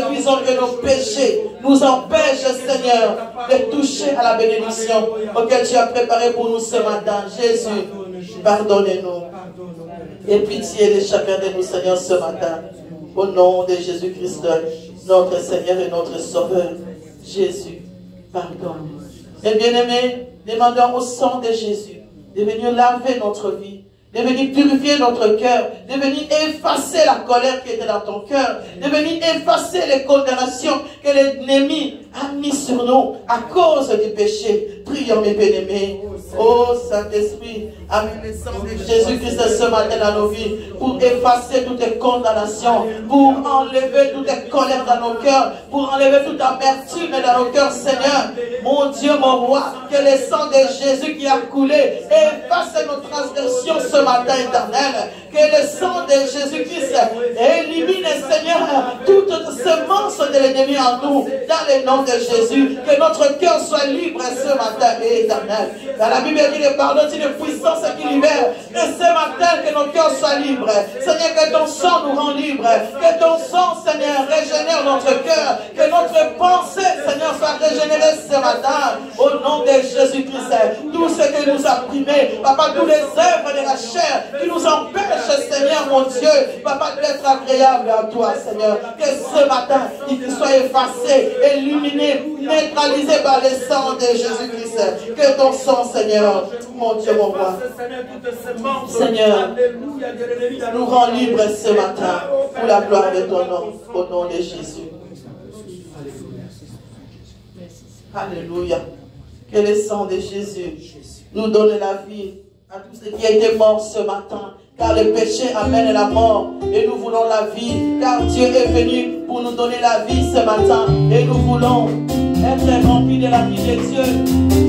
refusons que nos péchés nous empêchent, Seigneur, de toucher à la bénédiction auquel tu as préparé pour nous ce matin. Jésus, pardonnez-nous. Et pitié de chacun de nous, Seigneur, ce matin. Au nom de Jésus-Christ, notre Seigneur et notre Sauveur. Jésus, pardonne. Et bien-aimés, demandons au sang de Jésus de venir laver notre vie, de venir purifier notre cœur, de venir effacer la colère qui était dans ton cœur, de venir effacer les condamnations que l'ennemi a mis sur nous à cause du péché. Prions, mes bien-aimés. Oh Saint-Esprit, amène le sang de Jésus-Christ ce matin dans nos vies pour effacer toutes les condamnations, pour enlever toutes les colères dans nos cœurs, pour enlever toute amertume dans nos cœurs, Seigneur. Mon Dieu, mon roi, que le sang de Jésus qui a coulé efface nos transgressions ce matin éternel. Que le sang de Jésus-Christ élimine, Seigneur, toute semence de l'ennemi en nous, dans le nom de Jésus. Que notre cœur soit libre ce matin éternel. Dans la Bible dit le pardon, c'est une puissance qui libère. Et ce matin, que nos cœurs soient libres. Seigneur, que ton sang nous rend libres. Que ton sang, Seigneur, régénère notre cœur. Que notre pensée, Seigneur, soit régénérée ce matin. Au nom de Jésus-Christ. Tout ce que nous a primé, Papa, tous les œuvres de la chair qui nous empêchent, Seigneur, mon Dieu, Papa, d'être agréable à toi, Seigneur. Que ce matin, il soit effacé, éliminé, neutralisé par le sang de Jésus-Christ. Que ton sang, Seigneur, mon Dieu, mon roi, Seigneur, nous rend libres ce matin pour la gloire de ton nom, au nom de Jésus. Alléluia. Que le sang de Jésus nous donne la vie à tous ceux qui a été morts ce matin. Car le péché amène la mort et nous voulons la vie. Car Dieu est venu pour nous donner la vie ce matin. Et nous voulons être remplis de la vie de Dieu.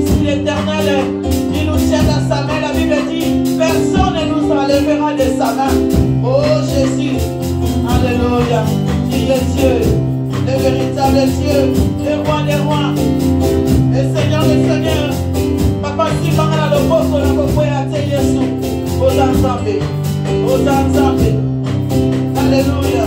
Si l'Éternel, il nous tient dans sa main, la Bible dit, personne ne nous enlèvera de sa main. Oh Jésus, alléluia. Il est Dieu, le véritable Dieu, le roi des rois, le Seigneur des seigneurs. Papa, si par là le pauvre, la pauvre est à Jésus. Aux ensembles. Alléluia.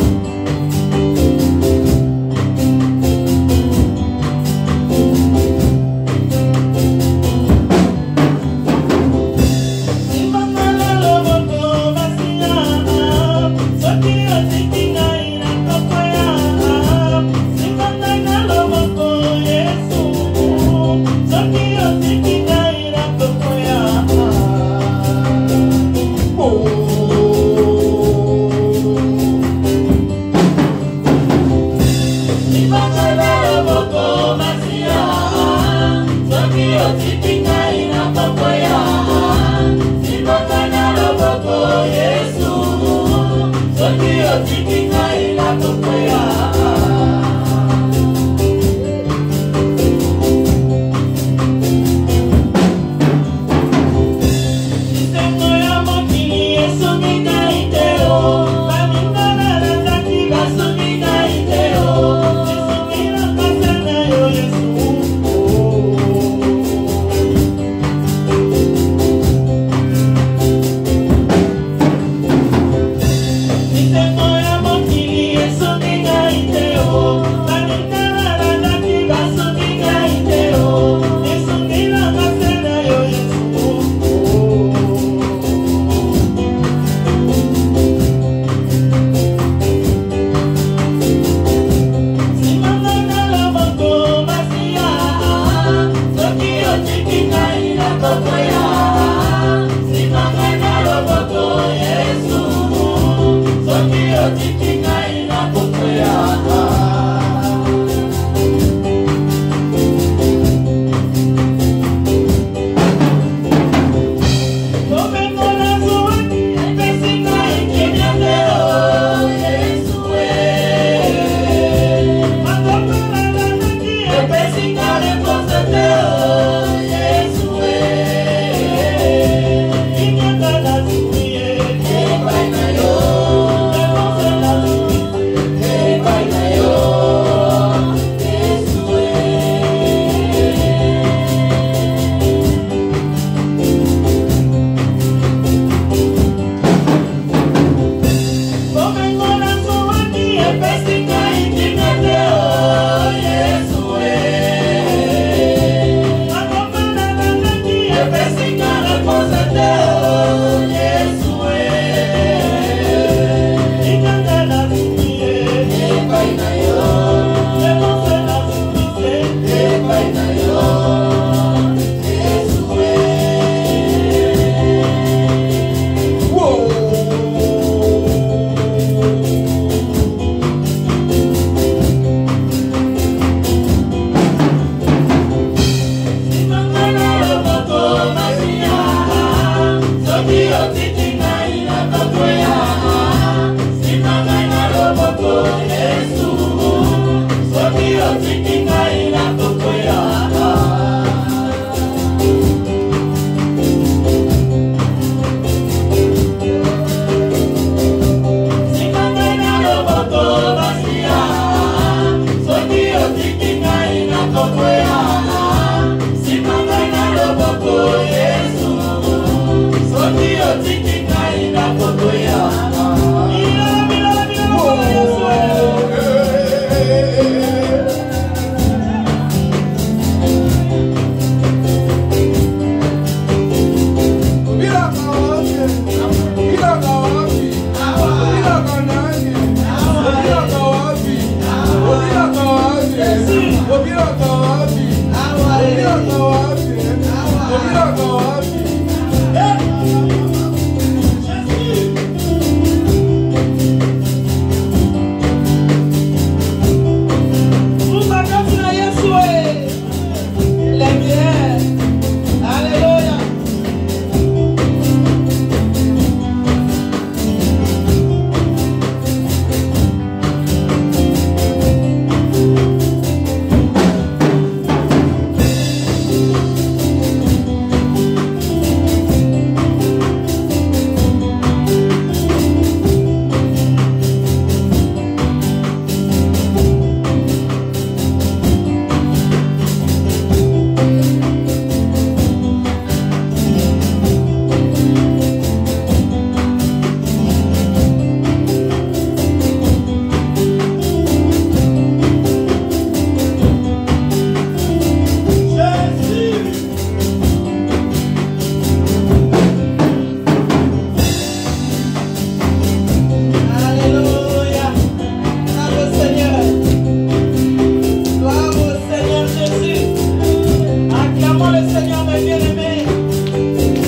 le Seigneur, mes bien-aimés.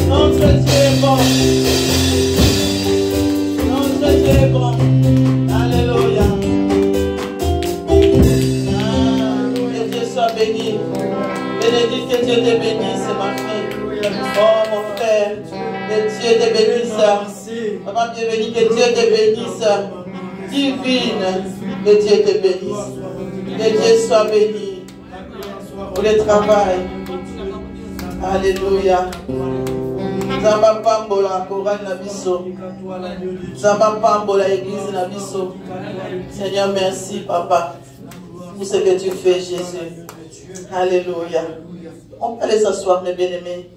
Notre Dieu est bon. Notre Dieu est bon. Alléluia. Que Dieu soit béni. Bénédicte, que Dieu te bénisse, ma fille. Oh, mon frère. Que Dieu te bénisse. Maman, bienvenue. Que Dieu te bénisse. Divine. Que Dieu te bénisse. Que Dieu soit béni. Pour le travail. Alléluia. Zamba pambola chorale na biso. Zamba pambola église na biso. Seigneur, merci papa pour ce que tu fais, Jésus. Alléluia. On peut aller s'asseoir, mes bien-aimés.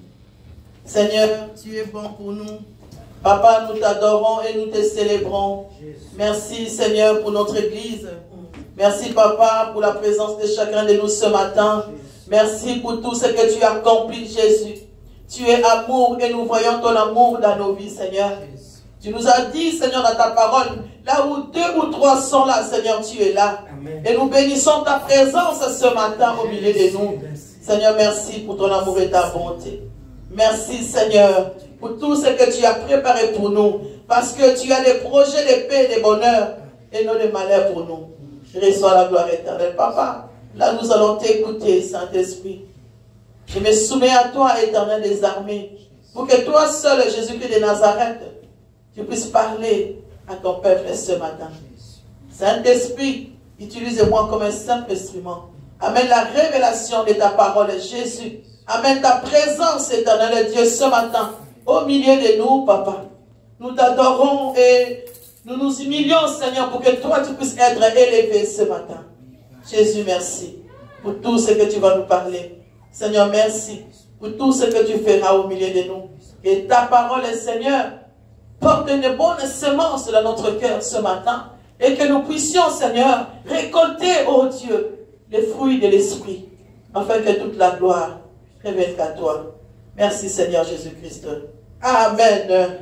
Seigneur, tu es bon pour nous. Papa, nous t'adorons et nous te célébrons. Merci, Seigneur, pour notre église. Merci, Papa, pour la présence de chacun de nous ce matin. Merci pour tout ce que tu as accompli, Jésus. Tu es amour et nous voyons ton amour dans nos vies, Seigneur. Tu nous as dit, Seigneur, dans ta parole, là où 2 ou 3 sont là, Seigneur, tu es là. Amen. Et nous bénissons ta présence ce matin au milieu de nous. Seigneur, merci pour ton amour et ta bonté. Merci, Seigneur, pour tout ce que tu as préparé pour nous. Parce que tu as des projets de paix et de bonheur et non de malheur pour nous. Reçois la gloire éternelle. Papa, là nous allons t'écouter, Saint-Esprit. Je me soumets à toi, éternel des armées, pour que toi seul, Jésus-Christ de Nazareth, tu puisses parler à ton peuple ce matin. Saint-Esprit, utilise-moi comme un simple instrument. Amène la révélation de ta parole, Jésus. Amène ta présence, éternel Dieu, ce matin, au milieu de nous, Papa. Nous t'adorons et nous nous humilions, Seigneur, pour que toi, tu puisses être élevé ce matin. Jésus, merci pour tout ce que tu vas nous parler. Seigneur, merci pour tout ce que tu feras au milieu de nous. Et ta parole, Seigneur, porte une bonne semence dans notre cœur ce matin. Et que nous puissions, Seigneur, récolter, oh Dieu, les fruits de l'Esprit. Afin que toute la gloire revienne à toi. Merci, Seigneur Jésus-Christ. Amen.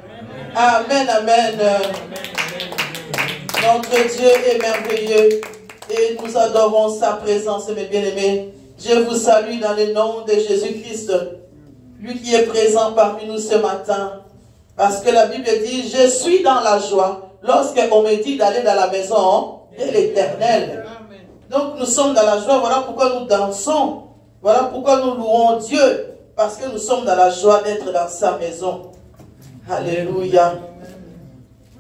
Amen, amen. Notre Dieu est merveilleux. Et nous adorons sa présence, mes bien-aimés. Je vous salue dans le nom de Jésus-Christ, lui qui est présent parmi nous ce matin. Parce que la Bible dit, je suis dans la joie lorsqu'on me dit d'aller dans la maison de l'Éternel. Donc nous sommes dans la joie, voilà pourquoi nous dansons. Voilà pourquoi nous louons Dieu. Parce que nous sommes dans la joie d'être dans sa maison. Alléluia.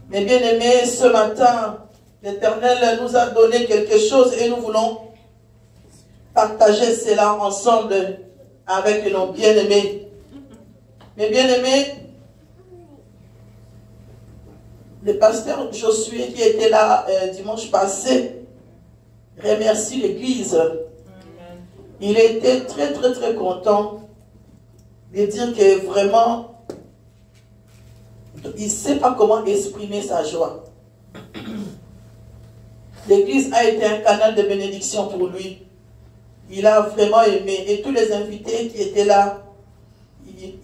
Mes bien-aimés, ce matin, l'Éternel nous a donné quelque chose et nous voulons partager cela ensemble avec nos bien-aimés. Mes bien-aimés, le pasteur Josué qui était là dimanche passé remercie l'Église. Il était très très très content de dire que vraiment il ne sait pas comment exprimer sa joie. L'Église a été un canal de bénédiction pour lui. Il a vraiment aimé. Et tous les invités qui étaient là,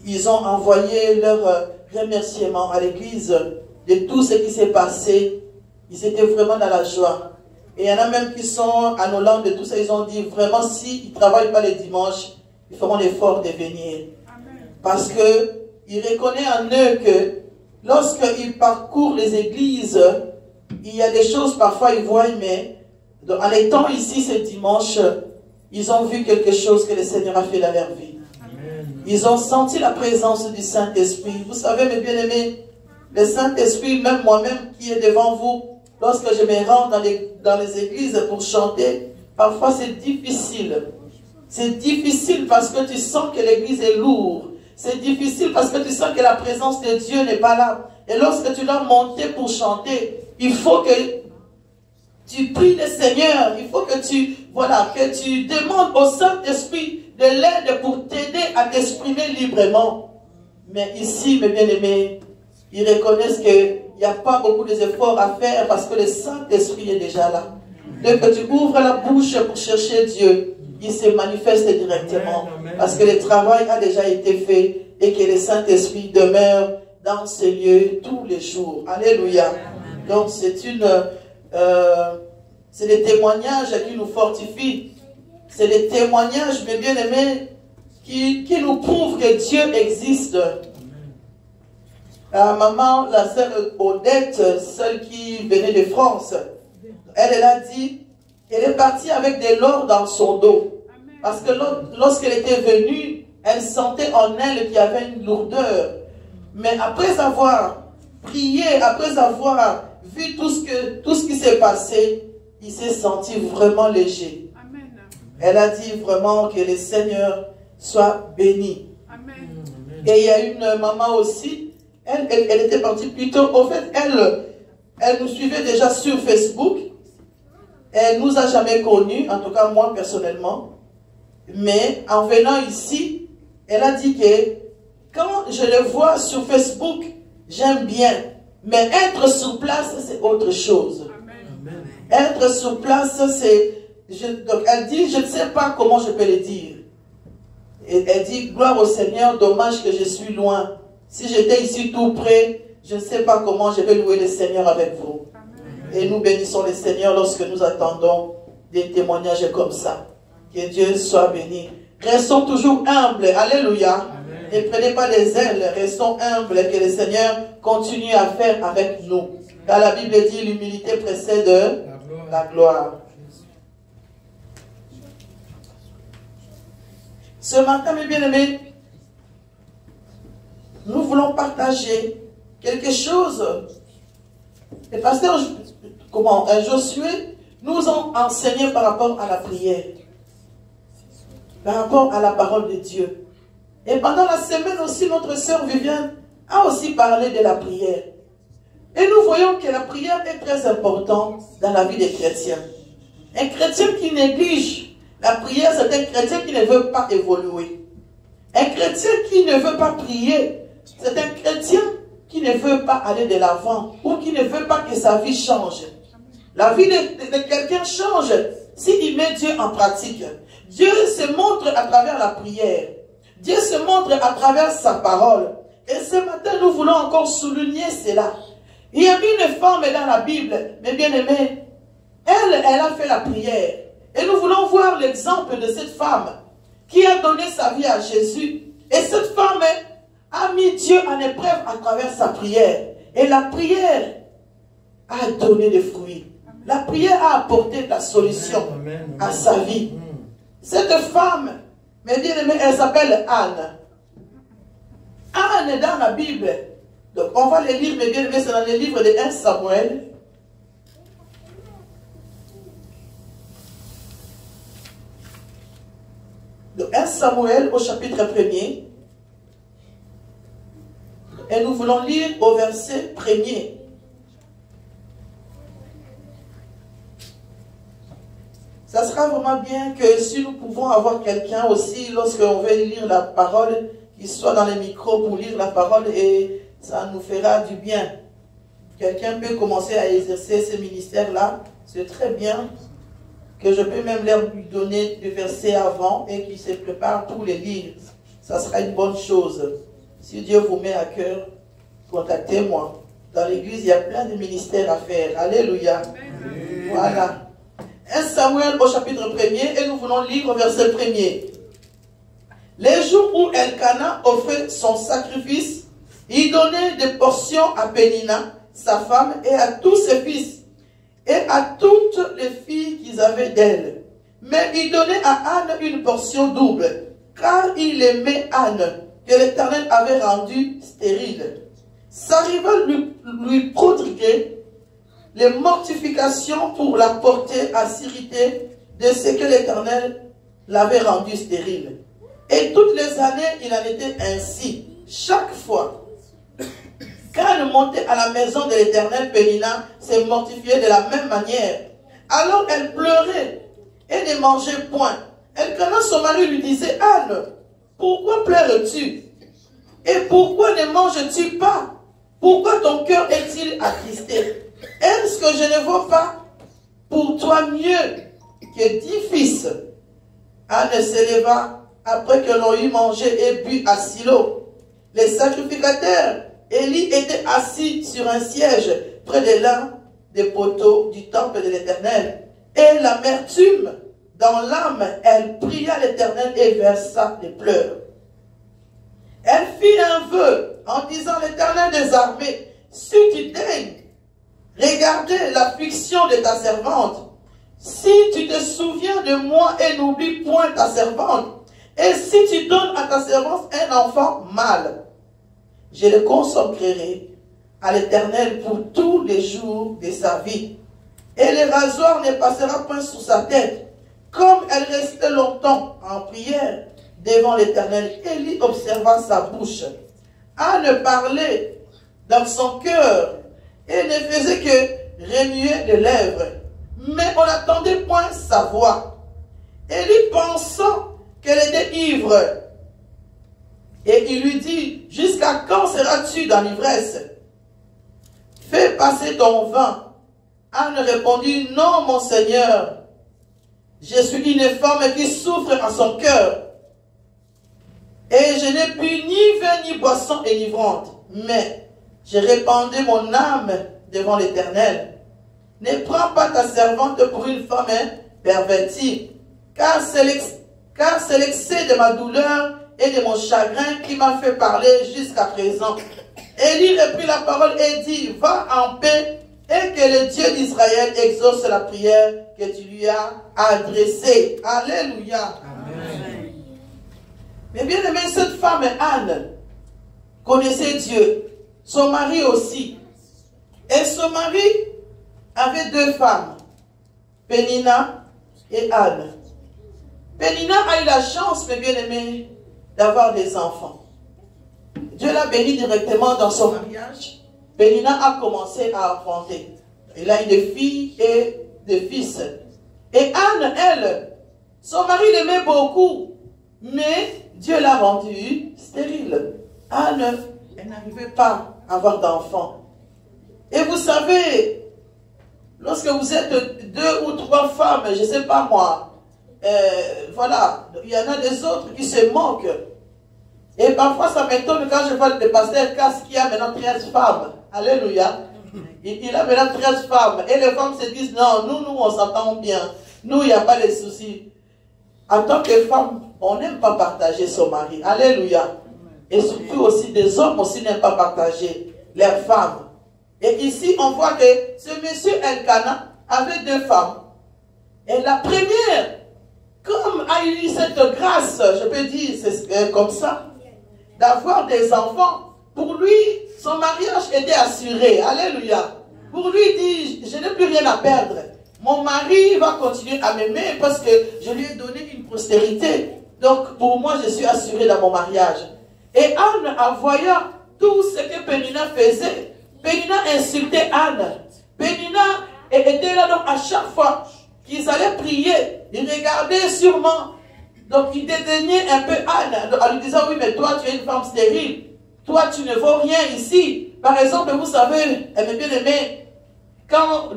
ils ont envoyé leurs remerciements à l'Église de tout ce qui s'est passé. Ils étaient vraiment dans la joie. Et il y en a même qui sont en Hollande et tout ça. Ils ont dit vraiment, s'ils ne travaillent pas les dimanches, ils feront l'effort de venir. Parce qu'ils reconnaissent en eux que lorsqu'ils parcourent les églises, il y a des choses parfois ils voient, mais en étant ici ce dimanche, ils ont vu quelque chose que le Seigneur a fait dans leur vie. Amen. Ils ont senti la présence du Saint-Esprit. Vous savez, mes bien-aimés, le Saint-Esprit, même moi-même qui est devant vous, lorsque je me rends dans les églises pour chanter, parfois c'est difficile. C'est difficile parce que tu sens que l'église est lourde. C'est difficile parce que tu sens que la présence de Dieu n'est pas là. Et lorsque tu dois monter pour chanter, il faut que tu pries le Seigneur. Il faut que que tu demandes au Saint-Esprit de l'aide pour t'aider à t'exprimer librement. Mais ici, mes bien-aimés, ils reconnaissent qu'il n'y a pas beaucoup d'efforts à faire parce que le Saint-Esprit est déjà là. Dès que tu ouvres la bouche pour chercher Dieu, il se manifeste directement. Parce que le travail a déjà été fait et que le Saint-Esprit demeure dans ces lieux tous les jours. Alléluia. Donc c'est des témoignages qui nous fortifient. C'est des témoignages, mes bien-aimés, qui nous prouve que Dieu existe. La maman, la sœur Odette, celle qui venait de France, elle a dit, elle est partie avec de l'or dans son dos. Parce que lorsqu'elle était venue, elle sentait en elle qu'il y avait une lourdeur. Mais après avoir prié, après avoir vu tout ce qui s'est passé, il s'est senti vraiment léger. Amen. Elle a dit vraiment que le Seigneur soit béni. Amen. Et il y a une maman aussi, elle était partie plutôt, au fait, elle nous suivait déjà sur Facebook. Elle ne nous a jamais connus, en tout cas moi personnellement. Mais en venant ici, elle a dit que quand je le vois sur Facebook, j'aime bien. Mais être sur place, c'est autre chose. Amen. Être sur place, c'est... Donc elle dit, je ne sais pas comment je peux le dire. Et elle dit, gloire au Seigneur, dommage que je suis loin. Si j'étais ici tout près, je ne sais pas comment je vais louer le Seigneur avec vous. Amen. Et nous bénissons le Seigneur lorsque nous attendons des témoignages comme ça. Que Dieu soit béni. Restons toujours humbles. Alléluia. Amen. Ne prenez pas des ailes. Restons humbles. Que le Seigneur continue à faire avec nous. Car la Bible dit l'humilité précède la gloire. Ce matin, mes bien-aimés, nous voulons partager quelque chose. Le pasteur Josué nous a enseigné par rapport à la prière. Par rapport à la parole de Dieu. Et pendant la semaine aussi, notre sœur Viviane a aussi parlé de la prière. Et nous voyons que la prière est très importante dans la vie des chrétiens. Un chrétien qui néglige la prière, c'est un chrétien qui ne veut pas évoluer. Un chrétien qui ne veut pas prier, c'est un chrétien qui ne veut pas aller de l'avant ou qui ne veut pas que sa vie change. La vie de quelqu'un change s'il met Dieu en pratique. Dieu se montre à travers la prière. Dieu se montre à travers sa parole. Et ce matin, nous voulons encore souligner cela. Il y a une femme dans la Bible, mes bien-aimés, elle a fait la prière. Et nous voulons voir l'exemple de cette femme qui a donné sa vie à Jésus. Et cette femme a mis Dieu en épreuve à travers sa prière. Et la prière a donné des fruits. La prière a apporté la solution à sa vie. Cette femme, mes bien-aimés, elle s'appelle Anne. Anne est dans la Bible. Donc on va les lire, mes bien-aimés, c'est dans le livre de 1 Samuel. De 1 Samuel au chapitre 1er. Et nous voulons lire au verset 1er. Ça sera vraiment bien que si nous pouvons avoir quelqu'un aussi, lorsqu'on veut lire la parole, qu'il soit dans les micros pour lire la parole et ça nous fera du bien. Quelqu'un peut commencer à exercer ce ministère-là, c'est très bien. Que je peux même leur lui donner des versets avant et qu'ils se préparent pour les lire. Ça sera une bonne chose. Si Dieu vous met à cœur, contactez-moi. Dans l'église, il y a plein de ministères à faire. Alléluia. Amen. Voilà. 1 Samuel au chapitre 1er et nous voulons lire au verset 1er. Les jours où Elkana offrait son sacrifice, il donnait des portions à Pénina, sa femme, et à tous ses fils, et à toutes les filles qu'ils avaient d'elle. Mais il donnait à Anne une portion double, car il aimait Anne, que l'Éternel avait rendue stérile. Sa rivale lui prodiguait les mortifications pour la porter à s'irriter de ce que l'Éternel l'avait rendue stérile. Et toutes les années, il en était ainsi. Chaque fois qu'elle montait à la maison de l'Éternel, Pénina se mortifiait de la même manière. Alors elle pleurait et ne mangeait point. Elkana, son mari, lui disait, Anne, pourquoi pleures-tu? Et pourquoi ne manges-tu pas? Pourquoi ton cœur est-il attristé? Est-ce que je ne vaux pas pour toi mieux que 10 fils? Anne se leva après que l'on eut mangé et bu à Silo. Les sacrificateurs, Élie était assis sur un siège près de l'un des poteaux du temple de l'Éternel. Et l'amertume dans l'âme, elle pria l'Éternel et versa des pleurs. feu en disant l'Éternel des armées, si tu daignes regarder l'affliction de ta servante, si tu te souviens de moi et n'oublie point ta servante, et si tu donnes à ta servante un enfant mâle, je le consacrerai à l'Éternel pour tous les jours de sa vie. Et le rasoir ne passera point sous sa tête. Comme elle restait longtemps en prière devant l'Éternel, Élie observa sa bouche. Anne parlait dans son cœur et ne faisait que remuer les lèvres. Mais on n'attendait point sa voix. Élie pensant qu'elle était ivre. Et il lui dit, jusqu'à quand seras-tu dans l'ivresse? Fais passer ton vin. Anne répondit, non, mon Seigneur. Je suis une femme qui souffre en son cœur. Et je n'ai bu ni vin ni boisson enivrante. Mais j'ai répandu mon âme devant l'Éternel. Ne prends pas ta servante pour une femme pervertie. Car c'est l'excès de ma douleur et de mon chagrin qui m'a fait parler jusqu'à présent. Élie reprit la parole et dit, va en paix et que le Dieu d'Israël exauce la prière que tu lui as adressée. Alléluia. Amen. Mais bien aimé, cette femme Anne connaissait Dieu. Son mari aussi. Et son mari avait deux femmes, Pénina et Anne. Pénina a eu la chance, mes bien-aimés, d'avoir des enfants. Dieu l'a béni directement dans son mariage. Pénina a commencé à enfanter. Elle a eu des filles et des fils. Et Anne, elle, son mari l'aimait beaucoup, mais Dieu l'a rendue stérile. Anne, elle n'arrivait pas à avoir d'enfants. Et vous savez, lorsque vous êtes deux ou trois femmes, je ne sais pas moi, voilà, il y en a des autres qui se moquent. Et parfois ça m'étonne quand je vois le pasteur Casse qui a maintenant 13 femmes. Alléluia. Il a maintenant 13 femmes. Et les femmes se disent, non, nous on s'entend bien. Nous, il n'y a pas de soucis. En tant que femme, on n'aime pas partager son mari. Alléluia. Et surtout aussi, des hommes aussi n'aiment pas partager leurs femmes. Et ici, on voit que ce monsieur Elkana avait deux femmes. Et la première, comme a eu cette grâce, je peux dire, c'est comme ça, d'avoir des enfants, pour lui, son mariage était assuré. Alléluia. Pour lui, il dit, je n'ai plus rien à perdre. Mon mari va continuer à m'aimer parce que je lui ai donné une postérité. Donc, pour moi, je suis assuré dans mon mariage. Et Anne, en voyant tout ce que Pénina faisait, Pénina insultait Anne. Pénina était là, donc à chaque fois qu'ils allaient prier, ils regardaient sûrement. Donc, ils dédaignaient un peu Anne en lui disant, oui, mais toi, tu es une femme stérile. Toi, tu ne vaux rien ici. Par exemple, vous savez, elle est bien aimée. Quand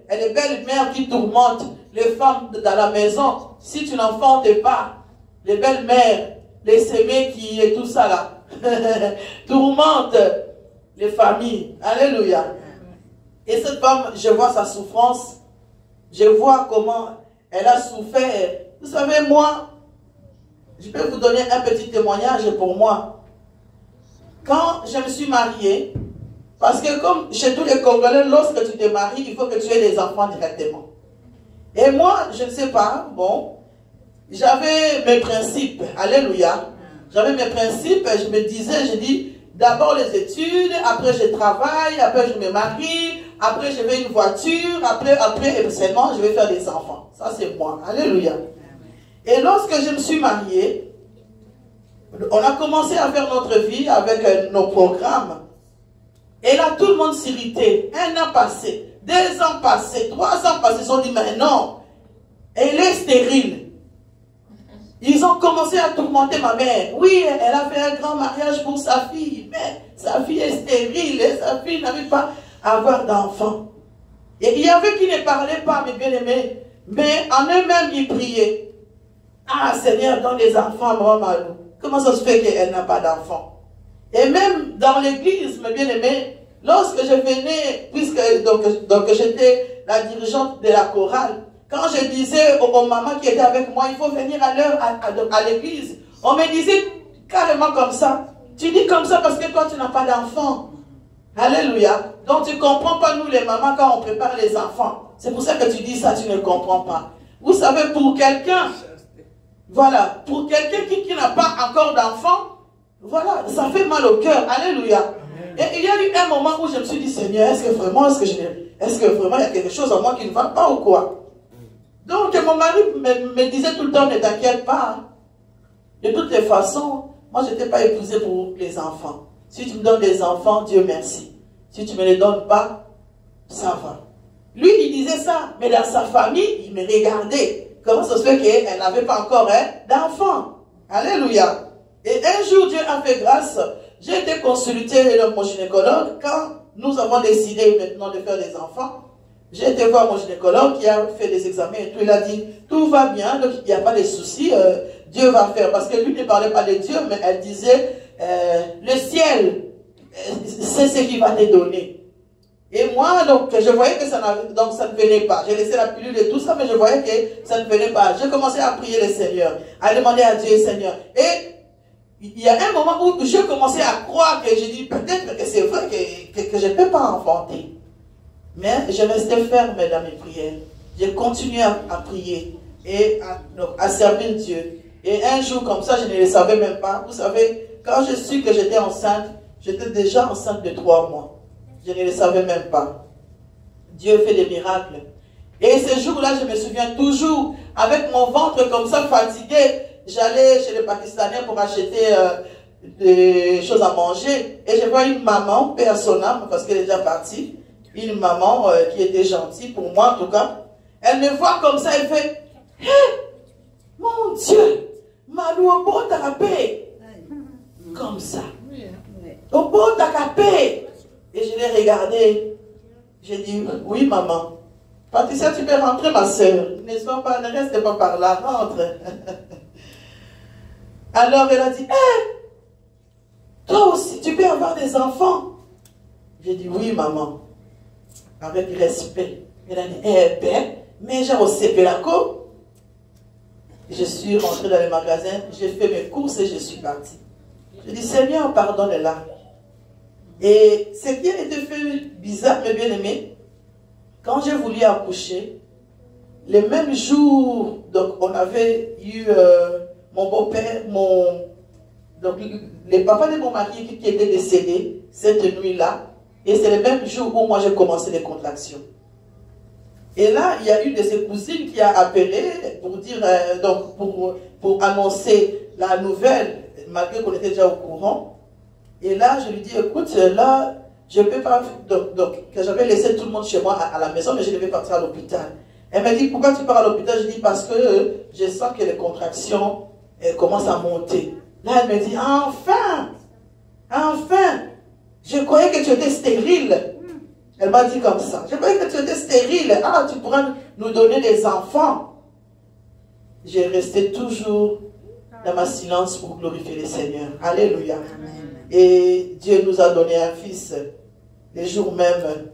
elle est belle-mère qui tourmente les femmes dans la maison, si tu n'enfantes pas, les belles-mères, les sémées qui et tout ça là, tourmentent les familles. Alléluia. Et cette femme, je vois sa souffrance. Je vois comment elle a souffert. Vous savez, moi, je peux vous donner un petit témoignage pour moi. Quand je me suis mariée, parce que comme chez tous les Congolais, lorsque tu te maries, il faut que tu aies des enfants directement. Et moi, je ne sais pas, bon, j'avais mes principes, alléluia. J'avais mes principes, je me disais, je dis, d'abord les études, après je travaille, après je me marie, après je veux une voiture, après seulement je vais faire des enfants. Ça c'est moi, alléluia. Et lorsque je me suis mariée, on a commencé à faire notre vie avec nos programmes. Et là, tout le monde s'irritait. 1 an passé, 2 ans passés, 3 ans passés, ils ont dit, mais non, elle est stérile. Ils ont commencé à tourmenter ma mère. Oui, elle a fait un grand mariage pour sa fille, mais sa fille est stérile et sa fille n'arrive pas à avoir d'enfants. Et il y avait qui ne parlaient pas, mes bien-aimés, mais en eux-mêmes, ils priaient. Ah, Seigneur, donne les enfants, maman. Comment ça se fait qu'elle n'a pas d'enfants? Et même dans l'église, mes bien-aimés, lorsque je venais, puisque donc j'étais la dirigeante de la chorale, quand je disais aux mamans qui étaient avec moi, il faut venir à l'heure à l'église, on me disait carrément comme ça, Tu dis comme ça parce que toi, tu n'as pas d'enfant. Alléluia. Donc, tu ne comprends pas, nous, les mamans, quand on prépare les enfants. C'est pour ça que tu dis ça, tu ne comprends pas. Vous savez, pour quelqu'un, voilà, pour quelqu'un qui n'a pas encore d'enfant, voilà, ça fait mal au cœur. Alléluia. Et il y a eu un moment où je me suis dit, Seigneur, est-ce que vraiment il y a quelque chose en moi qui ne va pas ou quoi? Donc, mon mari me disait tout le temps, ne t'inquiète pas. Hein. De toutes les façons, moi, je n'étais pas épousée pour les enfants. Si tu me donnes des enfants, Dieu merci. Si tu ne me les donnes pas, ça va. Lui, il disait ça, mais dans sa famille, il me regardait. Comment ça se fait qu'elle n'avait pas encore d'enfants? Alléluia. Et un jour, Dieu a fait grâce. J'ai été consulté mon gynécologue quand nous avons décidé maintenant de faire des enfants. J'ai été voir mon gynécologue qui a fait des examens et tout. Il a dit, tout va bien, donc il n'y a pas de souci, Dieu va faire. Parce que lui ne parlait pas de Dieu, mais elle disait, le ciel, c'est ce qu'il va te donner. Et moi, donc, je voyais que ça ne venait pas. J'ai laissé la pilule et tout ça, mais je voyais que ça ne venait pas. J'ai commencé à prier le Seigneur, à demander à Dieu, Seigneur. Et il y a un moment où je commençais à croire que j'ai dit, peut-être que c'est vrai que je ne peux pas enfanter. Mais je restais ferme dans mes prières. J'ai continué à prier et à servir Dieu. Et un jour comme ça, je ne le savais même pas. Vous savez, quand je suis que j'étais enceinte, j'étais déjà enceinte de 3 mois. Je ne le savais même pas. Dieu fait des miracles. Et ce jour-là, je me souviens toujours, avec mon ventre comme ça, fatigué, j'allais chez les Pakistanais pour acheter des choses à manger. Et je vois une maman, paix à son âme, parce qu'elle est déjà partie. Une maman qui était gentille, pour moi en tout cas. Elle me voit comme ça, elle fait, hé, mon Dieu, Malou Obo Takapé. Comme ça. Obo Takapé. Et je l'ai regardé. J'ai dit, oui maman. Patricia, tu peux rentrer ma soeur. N'est-ce pas, ne reste pas par là, rentre. Alors elle a dit, hé, toi aussi tu peux avoir des enfants. J'ai dit, oui maman. Avec respect. Elle a dit, eh ben, mais j'ai aussi Pelaco. Je suis rentrée dans le magasin, j'ai fait mes courses et je suis partie. J'ai dit, Seigneur, pardonne-la. Et ce qui a été fait bizarre, mes bien-aimés, quand j'ai voulu accoucher, le même jour, donc on avait eu mon beau-père, donc le papa de mon mari qui était décédé cette nuit-là. Et c'est le même jour où moi j'ai commencé les contractions. Et là, il y a une de ses cousines qui a appelé pour dire, donc pour annoncer la nouvelle, malgré qu'on était déjà au courant. Et là, je lui dis, écoute, là, je ne peux pas, donc j'avais laissé tout le monde chez moi à la maison, mais je devais partir à l'hôpital. Elle m'a dit, pourquoi tu pars à l'hôpital? Je dis, parce que je sens que les contractions commencent à monter. Là, elle me dit, enfin, enfin. Je croyais que tu étais stérile. Elle m'a dit comme ça. Je croyais que tu étais stérile. Ah, tu pourras nous donner des enfants. J'ai resté toujours dans ma silence pour glorifier le Seigneur. Alléluia. Amen. Et Dieu nous a donné un fils les jours même,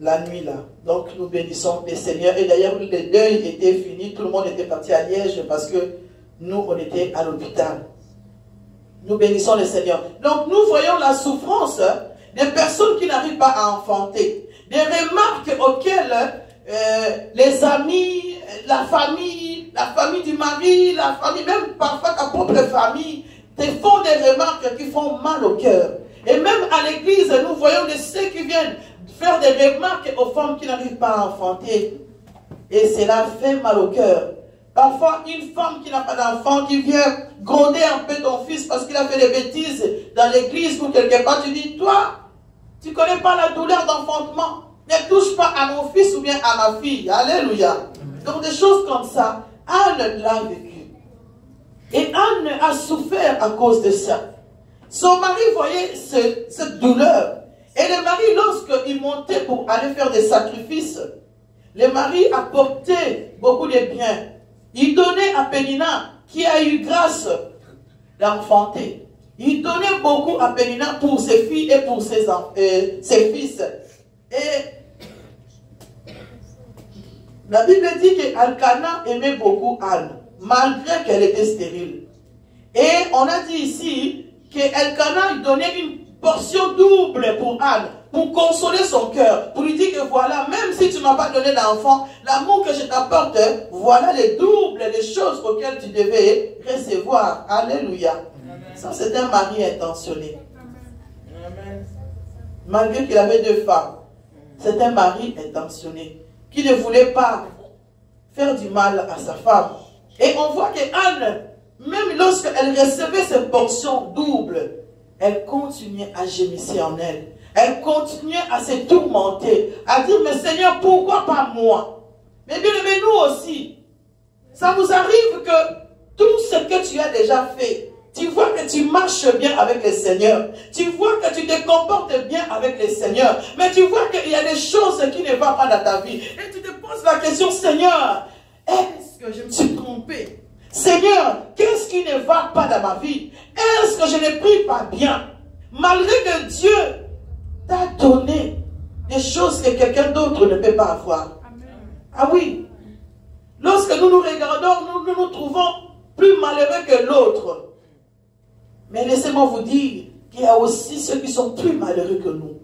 la nuit là. Donc nous bénissons le Seigneur. Et d'ailleurs, le deuil était fini. Tout le monde était parti à Liège parce que nous, on était à l'hôpital. Nous bénissons le Seigneur. Donc nous voyons la souffrance des personnes qui n'arrivent pas à enfanter. Des remarques auxquelles les amis, la famille du mari, la famille, même parfois ta propre famille, te font des remarques qui font mal au cœur. Et même à l'église, nous voyons de ceux qui viennent faire des remarques aux femmes qui n'arrivent pas à enfanter. Et cela fait mal au cœur. Parfois, une femme qui n'a pas d'enfant, qui vient gronder un peu ton fils parce qu'il a fait des bêtises dans l'église ou quelque part, tu dis, toi, tu ne connais pas la douleur d'enfantement. Ne touche pas à mon fils ou bien à ma fille. Alléluia. Donc des choses comme ça, Anne l'a vécu. Et Anne a souffert à cause de ça. Son mari voyait cette douleur. Et le mari, lorsqu'il montait pour aller faire des sacrifices, le mari apportait beaucoup de biens. Il donnait à Pénina, qui a eu grâce d'enfanter. Il donnait beaucoup à Pénina pour ses filles et pour ses fils. Et la Bible dit qu'Alcana aimait beaucoup Anne, malgré qu'elle était stérile. Et on a dit ici qu'Elkana donnait une portion double pour Anne, pour consoler son cœur, pour lui dire que voilà, même si tu ne m'as pas donné d'enfant, l'amour que je t'apporte, voilà les doubles des choses auxquelles tu devais recevoir. Alléluia. Ça, c'est un mari intentionné. Amen. Malgré qu'il avait 2 femmes, c'est un mari intentionné qui ne voulait pas faire du mal à sa femme. Et on voit que Anne, même lorsqu'elle recevait cette portion double, elle continuait à gémisser en elle. Elle continuait à se tourmenter, à dire, mais Seigneur, pourquoi pas moi? Mais bien aimé, nous aussi, ça nous arrive que tout ce que tu as déjà fait, tu vois que tu marches bien avec le Seigneur, tu vois que tu te comportes bien avec le Seigneur, mais tu vois qu'il y a des choses qui ne vont pas dans ta vie. Et tu te poses la question, Seigneur, est-ce que je me suis trompé? Seigneur, qu'est-ce qui ne va pas dans ma vie? Est-ce que je ne prie pas bien? Malgré que Dieu t'a donné des choses que quelqu'un d'autre ne peut pas avoir. Amen. Ah oui. Lorsque nous nous regardons, nous nous trouvons plus malheureux que l'autre. Mais laissez-moi vous dire qu'il y a aussi ceux qui sont plus malheureux que nous.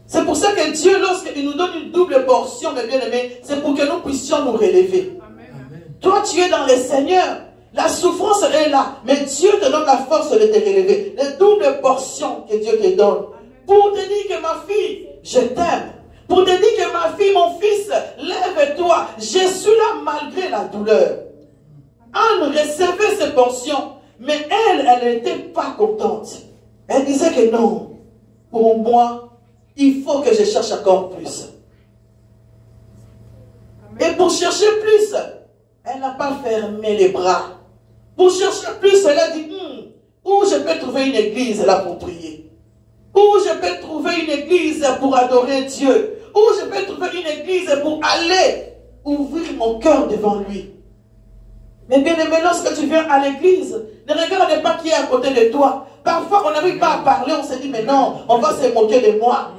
C'est pour ça que Dieu, lorsqu'il nous donne une double portion, mes bien-aimés, c'est pour que nous puissions nous relever. Amen. Toi, tu es dans le Seigneur. La souffrance est là, mais Dieu te donne la force de te relever. Les doubles portions que Dieu te donne. Pour te dire que ma fille, je t'aime. Pour te dire que ma fille, mon fils, lève-toi. Je suis là malgré la douleur. Anne recevait ces portions, mais elle n'était pas contente. Elle disait que non, pour moi, il faut que je cherche encore plus. Et pour chercher plus, elle n'a pas fermé les bras. Pour chercher plus, elle a dit, où je peux trouver une église là pour prier? Où je peux trouver une église pour adorer Dieu? Où je peux trouver une église pour aller ouvrir mon cœur devant lui? Mais bien aimé, lorsque tu viens à l'église, ne regarde pas qui est à côté de toi. Parfois, on n'arrive pas à parler, on se dit, mais non, on va se moquer de moi.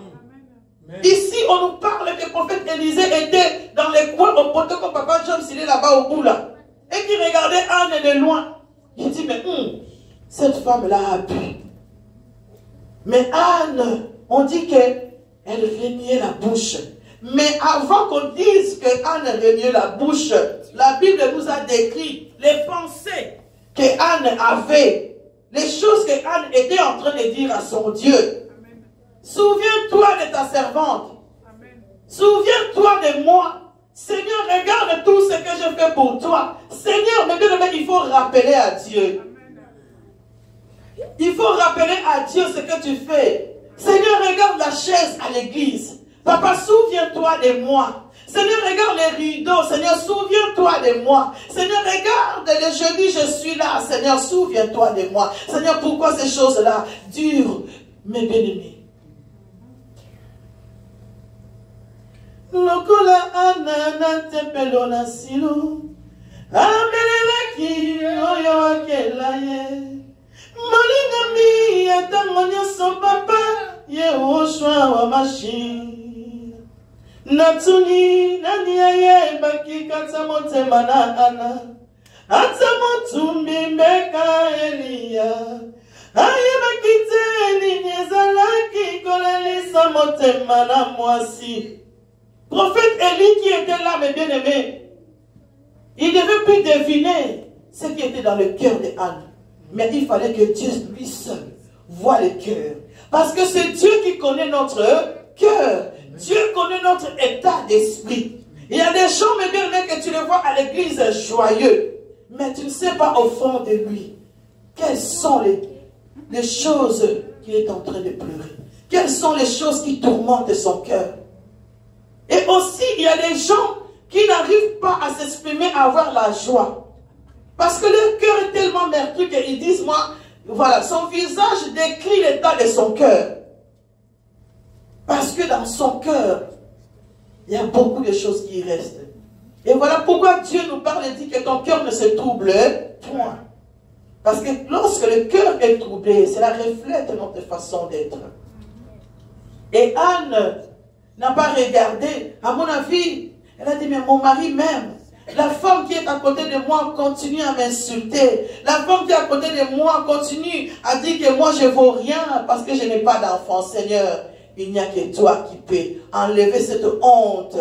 Amen. Ici, on nous parle que le prophète Élisée était dans les coins au poteau comme papa Job, s'il est là-bas au bout là. Et qui regardait Anne de loin. Il dit, mais cette femme-là a bu. Mais Anne, on dit qu'elle reniait la bouche. Mais avant qu'on dise que Anne reniait la bouche, la Bible nous a décrit les pensées que Anne avait, les choses que Anne était en train de dire à son Dieu. Souviens-toi de ta servante. Amen. Souviens-toi de moi. Seigneur, regarde tout ce que je fais pour toi. Seigneur, mais bien, il faut rappeler à Dieu. Il faut rappeler à Dieu ce que tu fais. Seigneur, regarde la chaise à l'église. Papa, souviens-toi de moi. Seigneur, regarde les rideaux. Seigneur, souviens-toi de moi. Seigneur, regarde le jeudi, je suis là. Seigneur, souviens-toi de moi. Seigneur, pourquoi ces choses-là durent, mes bien-aimés? Lokola anana tempelo na silo amelelaki oyo akelaye molingami atango nyonso papa ye oshwa wa mashine natuni nani ayebaki kata motema na ana ata motumbi mbeka Eliya ayebaki te nini ezalaki kolalisa motema na mwasi. Prophète Élie qui était là, mes bien-aimés, il ne devait plus deviner ce qui était dans le cœur de Anne. Mais il fallait que Dieu lui seul voie le cœur. Parce que c'est Dieu qui connaît notre cœur. Dieu connaît notre état d'esprit. Il y a des gens, mes bien-aimés, que tu les vois à l'église joyeux. Mais tu ne sais pas au fond de lui quelles sont les choses qu'il est en train de pleurer. Quelles sont les choses qui tourmentent son cœur. Et aussi, il y a des gens qui n'arrivent pas à s'exprimer, à avoir la joie. Parce que leur cœur est tellement meurtri qu'ils disent, moi, voilà, son visage décrit l'état de son cœur. Parce que dans son cœur, il y a beaucoup de choses qui restent. Et voilà pourquoi Dieu nous parle et dit que ton cœur ne se trouble point. Parce que lorsque le cœur est troublé, cela reflète notre façon d'être. Et Anne n'a pas regardé. À mon avis, elle a dit, mais mon mari m'aime. La femme qui est à côté de moi continue à m'insulter. La femme qui est à côté de moi continue à dire que moi je ne vaux rien parce que je n'ai pas d'enfant. Seigneur, il n'y a que toi qui peux enlever cette honte.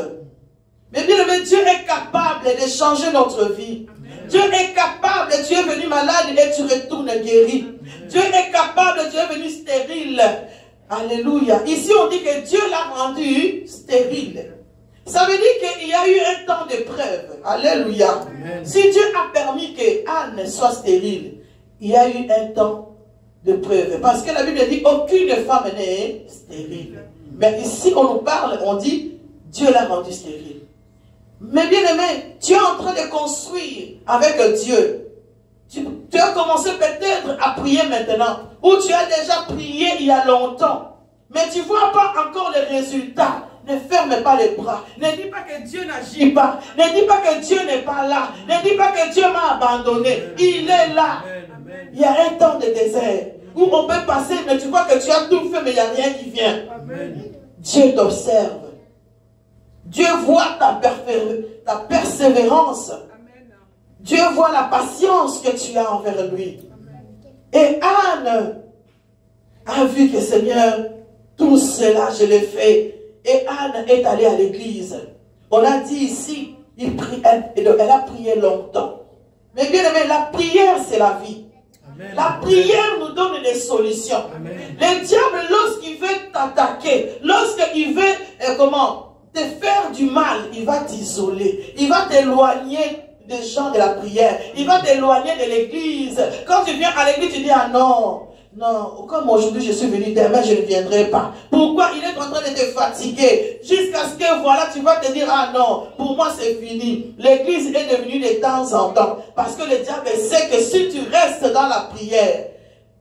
Mais bien aimé, Dieu est capable de changer notre vie. Amen. Dieu est capable, tu es venu malade et tu retournes guéri. Amen. Dieu est capable, tu es venu stérile. Alléluia. Ici on dit que Dieu l'a rendu stérile. Ça veut dire qu'il y a eu un temps de preuve. Alléluia. Amen. Si Dieu a permis que Anne soit stérile, il y a eu un temps de preuve. Parce que la Bible dit aucune femme n'est stérile. Mais ici on nous parle, on dit Dieu l'a rendu stérile. Mais bien aimé, tu es en train de construire avec Dieu. Tu as commencé peut-être à prier maintenant. Ou tu as déjà prié il y a longtemps. Mais tu ne vois pas encore les résultats. Ne ferme pas les bras. Ne dis pas que Dieu n'agit pas. Ne dis pas que Dieu n'est pas là. Ne dis pas que Dieu m'a abandonné. Il est là. Il y a un temps de désert où on peut passer, mais tu vois que tu as tout fait, mais il n'y a rien qui vient. Dieu t'observe. Dieu voit ta persévérance. Dieu voit la patience que tu as envers lui. Et Anne a vu que Seigneur, tout cela je l'ai fait. Et Anne est allée à l'église. On a dit ici, elle a prié longtemps. Mais bien aimé, la prière c'est la vie. Amen. La prière nous donne des solutions. Amen. Le diable, lorsqu'il veut t'attaquer, lorsqu'il veut, te faire du mal, il va t'isoler. Il va t'éloigner des gens de la prière. Il va t'éloigner de l'église. Quand tu viens à l'église, tu dis, ah non, non, comme aujourd'hui je suis venu, demain je ne viendrai pas. Pourquoi? Il est en train de te fatiguer. Jusqu'à ce que voilà, tu vas te dire, ah non, pour moi c'est fini. L'église est devenue de temps en temps. Parce que le diable sait que si tu restes dans la prière,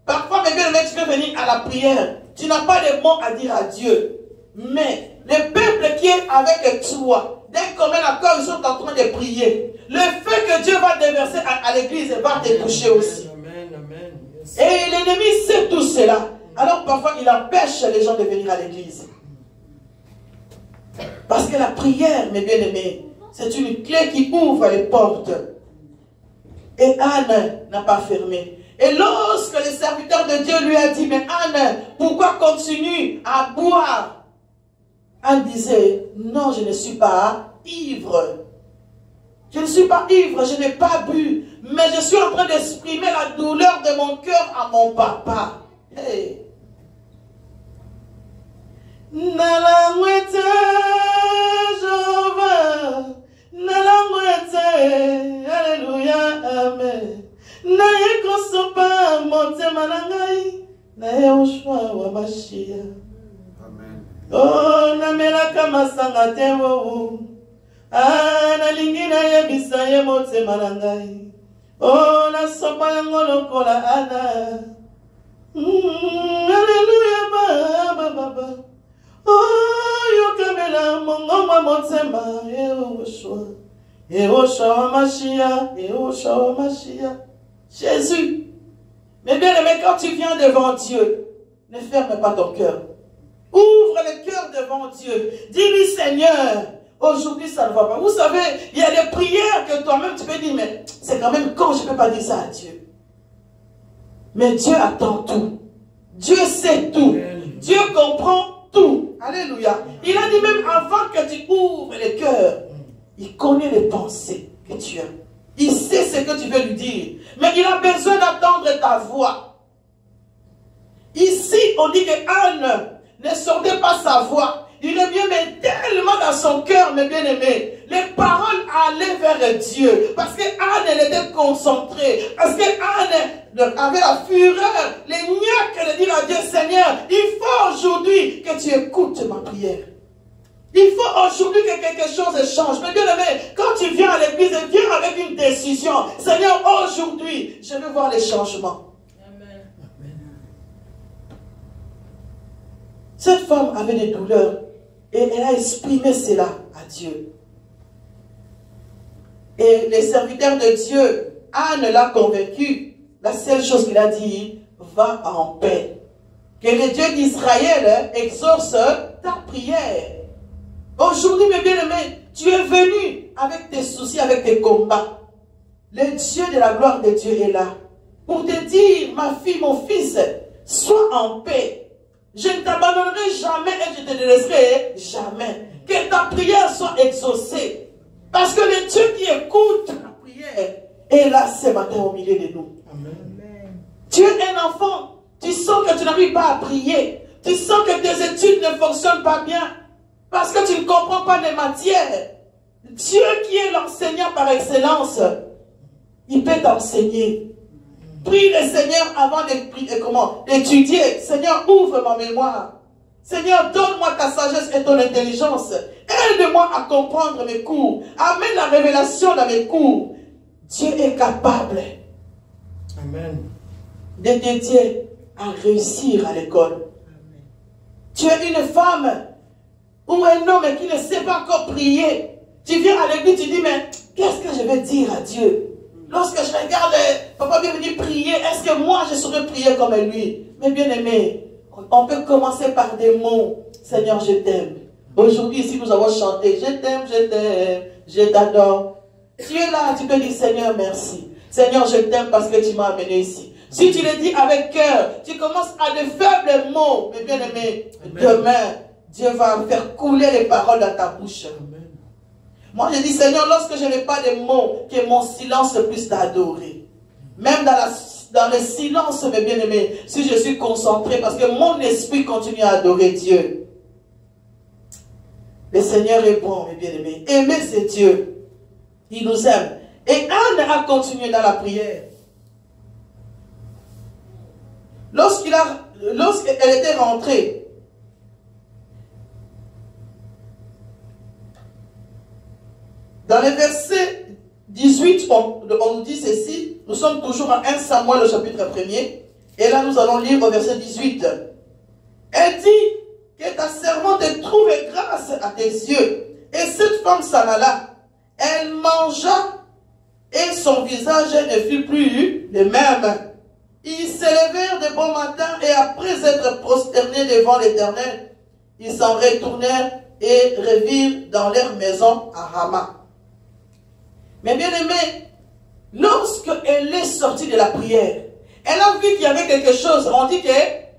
parfois, mais bien, tu peux venir à la prière. Tu n'as pas de mots à dire à Dieu. Mais le peuple qui est avec toi, d'un commun accord, ils sont en train de prier. Le fait que Dieu va déverser à l'église va te toucher aussi. Amen, amen. Yes. Et l'ennemi sait tout cela. Alors parfois, il empêche les gens de venir à l'église. Parce que la prière, mes bien-aimés, c'est une clé qui ouvre les portes. Et Anne n'a pas fermé. Et lorsque le serviteur de Dieu lui a dit, mais Anne, pourquoi continue à boire? Anne disait, non, je ne suis pas ivre. Je ne suis pas ivre, je n'ai pas bu. Mais je suis en train d'exprimer la douleur de mon cœur à mon papa. Hey. Nalangwete, Jova. Nalangwete, Alléluia, Amen. Naye kosopa, monte manangai. Naye ushwa wa Mashia. Oh, namelaka masanga te wo. Ah, nalingi na yebisa ye motema na ngai. Oh, nasopa yango lokola Ana. Alléluia, baba. Oh, yokamela mongoma motema Yehoshua. Yehoshua Mashia, Yehoshua Mashia. Jésus. Mais bien aimé, quand tu viens devant Dieu, ne ferme pas ton cœur. Ouvre le cœur devant Dieu. Dis-lui, Seigneur, aujourd'hui ça ne va pas. Vous savez, il y a des prières que toi-même tu peux dire, mais c'est quand même quand je ne peux pas dire ça à Dieu. Mais Dieu attend tout. Dieu sait tout. Dieu comprend tout. Alléluia. Il a dit même avant que tu ouvres le cœur, il connaît les pensées que tu as. Il sait ce que tu veux lui dire. Mais il a besoin d'attendre ta voix. Ici, on dit que Anne ne sortait pas sa voix. Il est bien, mais tellement dans son cœur, mes bien-aimés, les paroles allaient vers Dieu. Parce que Anne, elle était concentrée. Parce que Anne avait la fureur, les niaques de dire à Dieu, Seigneur, il faut aujourd'hui que tu écoutes ma prière. Il faut aujourd'hui que quelque chose change. Mais bien aimé, quand tu viens à l'église, viens avec une décision. Seigneur, aujourd'hui, je veux voir les changements. Cette femme avait des douleurs et elle a exprimé cela à Dieu. Et les serviteurs de Dieu, Anne l'a convaincu. La seule chose qu'il a dit, va en paix. Que le Dieu d'Israël exauce ta prière. Aujourd'hui, mes bien-aimés, Tu es venu avec tes soucis, avec tes combats. Le Dieu de la gloire de Dieu est là pour te dire, ma fille, mon fils, sois en paix. Je ne t'abandonnerai jamais et je te délaisserai jamais. Que ta prière soit exaucée. Parce que le Dieu qui écoute la prière est là ce matin au milieu de nous. Amen. Tu es un enfant. Tu sens que tu n'arrives pas à prier. Tu sens que tes études ne fonctionnent pas bien. Parce que tu ne comprends pas les matières. Dieu qui est l'enseignant par excellence, il peut t'enseigner. Prie le Seigneur avant d'étudier. Seigneur, ouvre ma mémoire. Seigneur, donne-moi ta sagesse et ton intelligence. Aide-moi à comprendre mes cours. Amène la révélation dans mes cours. Dieu est capable de t'aider à réussir à l'école. Tu es une femme ou un homme qui ne sait pas encore prier. Tu viens à l'église, tu dis, mais qu'est-ce que je vais dire à Dieu? Lorsque je regarde papa bien venir prier, est-ce que moi je saurais prier comme lui? Mais bien aimé, on peut commencer par des mots. Seigneur, je t'aime. Aujourd'hui, ici, nous avons chanté, je t'aime, je t'adore. Tu es là, tu peux dire, Seigneur, merci. Seigneur, je t'aime parce que tu m'as amené ici. Si tu le dis avec cœur, tu commences à de faibles mots, mais bien aimé, demain, Dieu va faire couler les paroles dans ta bouche. Moi, je dis, Seigneur, lorsque je n'ai pas de mots, que mon silence puisse t'adorer. Même dans le silence, mes bien-aimés, si je suis concentré, parce que mon esprit continue à adorer Dieu. Le Seigneur est bon, mes bien-aimés. Aimer, c'est Dieu. Il nous aime. Et Anne a continué dans la prière. Lorsqu'elle était rentrée, dans le verset 18, on nous dit ceci. Nous sommes toujours en 1 Samuel, au chapitre 1er. Et là, nous allons lire au verset 18. Elle dit que ta servante ait trouvé grâce à tes yeux. Et cette femme s'en alla. Elle mangea et son visage ne fut plus le même. Ils s'élevèrent de bon matin et après être prosternés devant l'Éternel, ils s'en retournèrent et revirent dans leur maison à Rama. Mais bien aimé, lorsque elle est sortie de la prière, elle a vu qu'il y avait quelque chose. On dit qu'elle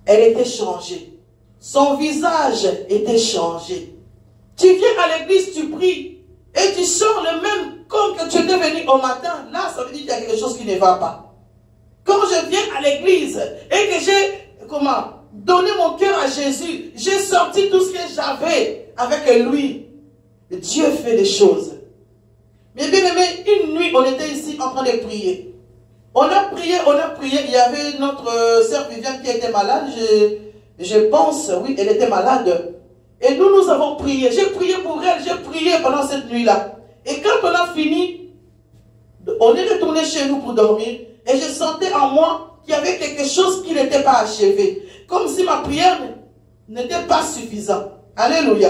était changée. Son visage était changé. Tu viens à l'église, tu pries, et tu sors le même comme que tu étais venu au matin. Là, ça veut dire qu'il y a quelque chose qui ne va pas. Quand je viens à l'église et que j'ai, donné mon cœur à Jésus, j'ai sorti tout ce que j'avais avec lui. Dieu fait des choses. Mais bien aimé, une nuit, on était ici en train de prier. On a prié. Il y avait notre sœur Viviane qui était malade. Je pense, oui, elle était malade. Et nous avons prié. J'ai prié pour elle, j'ai prié pendant cette nuit-là. Et quand on a fini, on est retourné chez nous pour dormir. Et je sentais en moi qu'il y avait quelque chose qui n'était pas achevé. Comme si ma prière n'était pas suffisante. Alléluia.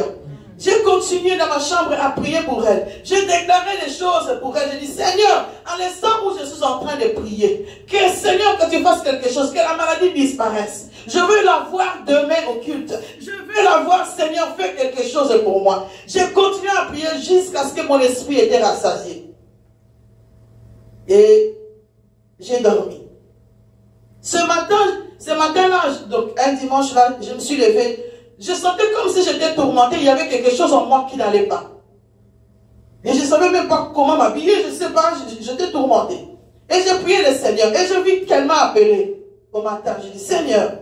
J'ai continué dans ma chambre à prier pour elle. J'ai déclaré les choses pour elle. J'ai dit, Seigneur, à l'instant où je suis en train de prier, que Seigneur, que tu fasses quelque chose, que la maladie disparaisse. Je veux la voir demain au culte. Je veux la voir, Seigneur, fais quelque chose pour moi. J'ai continué à prier jusqu'à ce que mon esprit était rassasié. Et j'ai dormi. Ce matin-là, donc un dimanche là, je me suis levé. Je sentais comme si j'étais tourmenté. Il y avait quelque chose en moi qui n'allait pas. Et je ne savais même pas comment m'habiller. Je ne sais pas, j'étais tourmenté. Et j'ai prié le Seigneur. Et je vis qu'elle m'a appelé au matin. J'ai dit, Seigneur,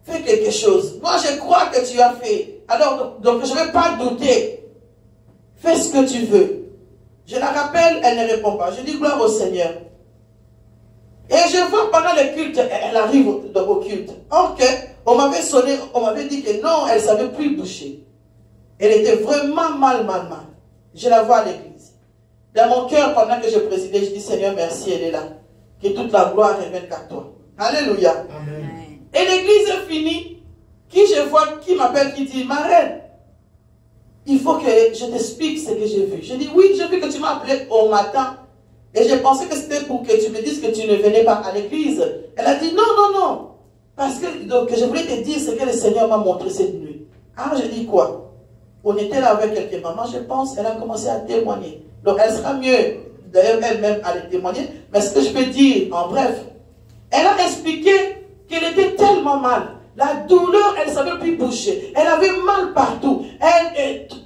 fais quelque chose. Moi, je crois que tu as fait. Alors, donc je ne vais pas douter. Fais ce que tu veux. Je la rappelle, elle ne répond pas. Je dis, gloire au Seigneur. Et je vois pendant le culte, elle arrive au culte. Or on m'avait sonné, on m'avait dit que non, elle ne savait plus bouger. Elle était vraiment mal. Je la vois à l'église. Dans mon cœur, pendant que je présidais, je dis, Seigneur, merci, elle est là. Que toute la gloire revienne qu'à toi. Alléluia. Amen. Et l'église est finie. Qui m'appelle, qui dit, ma reine, il faut que je t'explique ce que j'ai vu. Je dis, oui, j'ai vu que tu m'as appelé au matin. Et j'ai pensé que c'était pour que tu me dises que tu ne venais pas à l'église. Elle a dit, non. Parce que donc, je voulais te dire ce que le Seigneur m'a montré cette nuit. Ah, je dis quoi? on était là avec quelques mamans, je pense, elle a commencé à témoigner. Donc elle sera mieux, d'ailleurs elle-même, à les témoigner. Mais ce que je peux dire, en bref, elle a expliqué qu'elle était tellement mal. La douleur, elle ne savait plus bouger. Elle avait mal partout.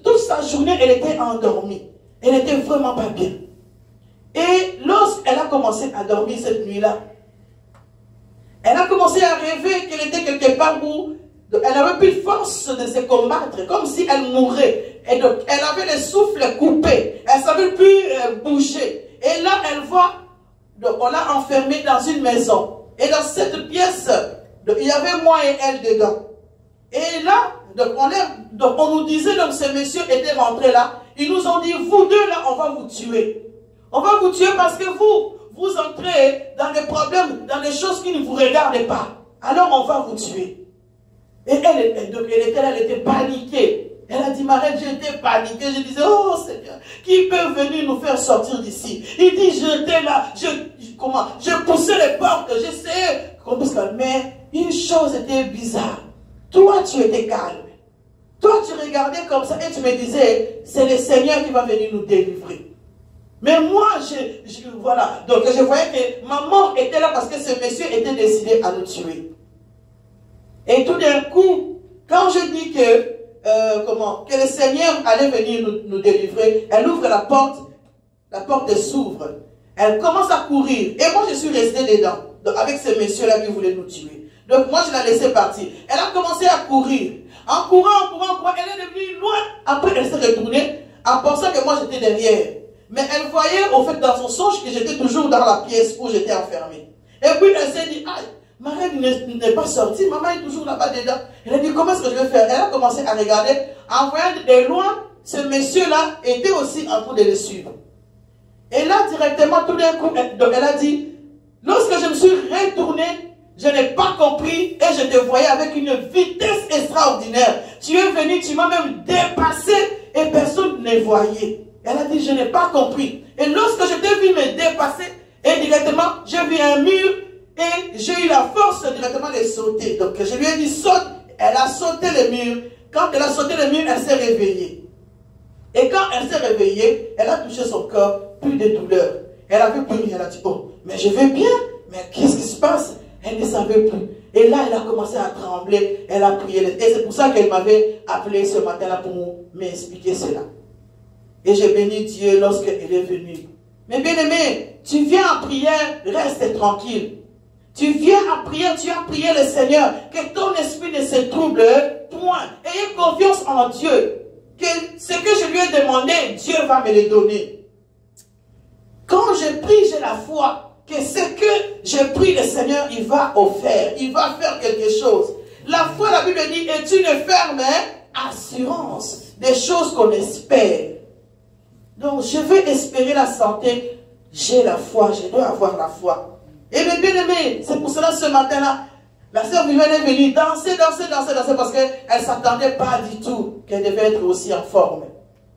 Toute sa journée, elle était endormie. Elle n'était vraiment pas bien. Et lorsqu'elle a commencé à dormir cette nuit-là, elle a commencé à rêver qu'elle était quelque part où elle n'avait plus de force de se combattre, comme si elle mourait. Et donc, elle avait le souffle coupé. Elle ne savait plus bouger. Et là, elle voit, donc on l'a enfermée dans une maison. Et dans cette pièce, donc, il y avait moi et elle dedans. Et là, donc on nous disait, donc ces messieurs étaient rentrés là. Ils nous ont dit, vous deux là, on va vous tuer. On va vous tuer parce que vous entrez dans des problèmes, dans des choses qui ne vous regardent pas. Alors on va vous tuer. Et elle était paniquée. Elle a dit, ma reine, j'étais paniquée. Je disais, oh Seigneur, qui peut venir nous faire sortir d'ici? Il dit, j'étais là, je poussais les portes, j'essayais qu'on puisse calmer. Mais une chose était bizarre. Toi, tu étais calme. Toi, tu regardais comme ça et tu me disais, c'est le Seigneur qui va venir nous délivrer. Mais moi, voilà. Donc, je voyais que ma mort était là parce que ce monsieur était décidé à nous tuer. Et tout d'un coup, quand je dis que le Seigneur allait venir nous délivrer, elle ouvre la porte s'ouvre. Elle commence à courir. Et moi, je suis resté dedans, donc, avec ce monsieur-là qui voulait nous tuer. Donc, moi, je l'ai laissé partir. Elle a commencé à courir. En courant, elle est devenue loin. Après, elle s'est retournée en pensant que moi, j'étais derrière. Mais elle voyait, au fait, dans son songe, que j'étais toujours dans la pièce où j'étais enfermée. Et puis, elle s'est dit, aïe, ma reine n'est pas sortie, maman est toujours là-bas dedans. Elle a dit, comment est-ce que je vais faire? Elle a commencé à regarder. En voyant de loin, ce monsieur-là était aussi en train de le suivre. Et là, directement, tout d'un coup, elle a dit, lorsque je me suis retournée, je n'ai pas compris et je te voyais avec une vitesse extraordinaire. Tu es venu, tu m'as même dépassé et personne ne voyait. Elle a dit, je n'ai pas compris. Et lorsque je t'ai vu me dépasser, et directement, j'ai vu un mur et j'ai eu la force directement de sauter. Donc je lui ai dit, saute. Elle a sauté le mur. Quand elle a sauté le mur, elle s'est réveillée. Et quand elle s'est réveillée, elle a touché son corps, plus de douleur. Elle n'avait plus rien. Elle a dit, oh, mais je vais bien. Mais qu'est-ce qui se passe? Elle ne savait plus. Et là, elle a commencé à trembler. Elle a prié. Et c'est pour ça qu'elle m'avait appelé ce matin-là pour m'expliquer cela. Et j'ai béni Dieu lorsqu'elle est venue. Mais bien aimé, tu viens en prière, reste tranquille. Tu viens en prière, tu as prié le Seigneur. Que ton esprit ne se trouble point. Ayez confiance en Dieu. Que ce que je lui ai demandé, Dieu va me le donner. Quand je prie, j'ai la foi. Que ce que je prie le Seigneur, il va offrir. Il va faire quelque chose. La foi, la Bible dit, est une ferme assurance des choses qu'on espère. Donc, je veux espérer la santé. J'ai la foi, je dois avoir la foi. Et bien aimé, c'est pour cela ce matin-là, la sœur Viviane est venue danser parce qu'elle ne s'attendait pas du tout qu'elle devait être aussi en forme.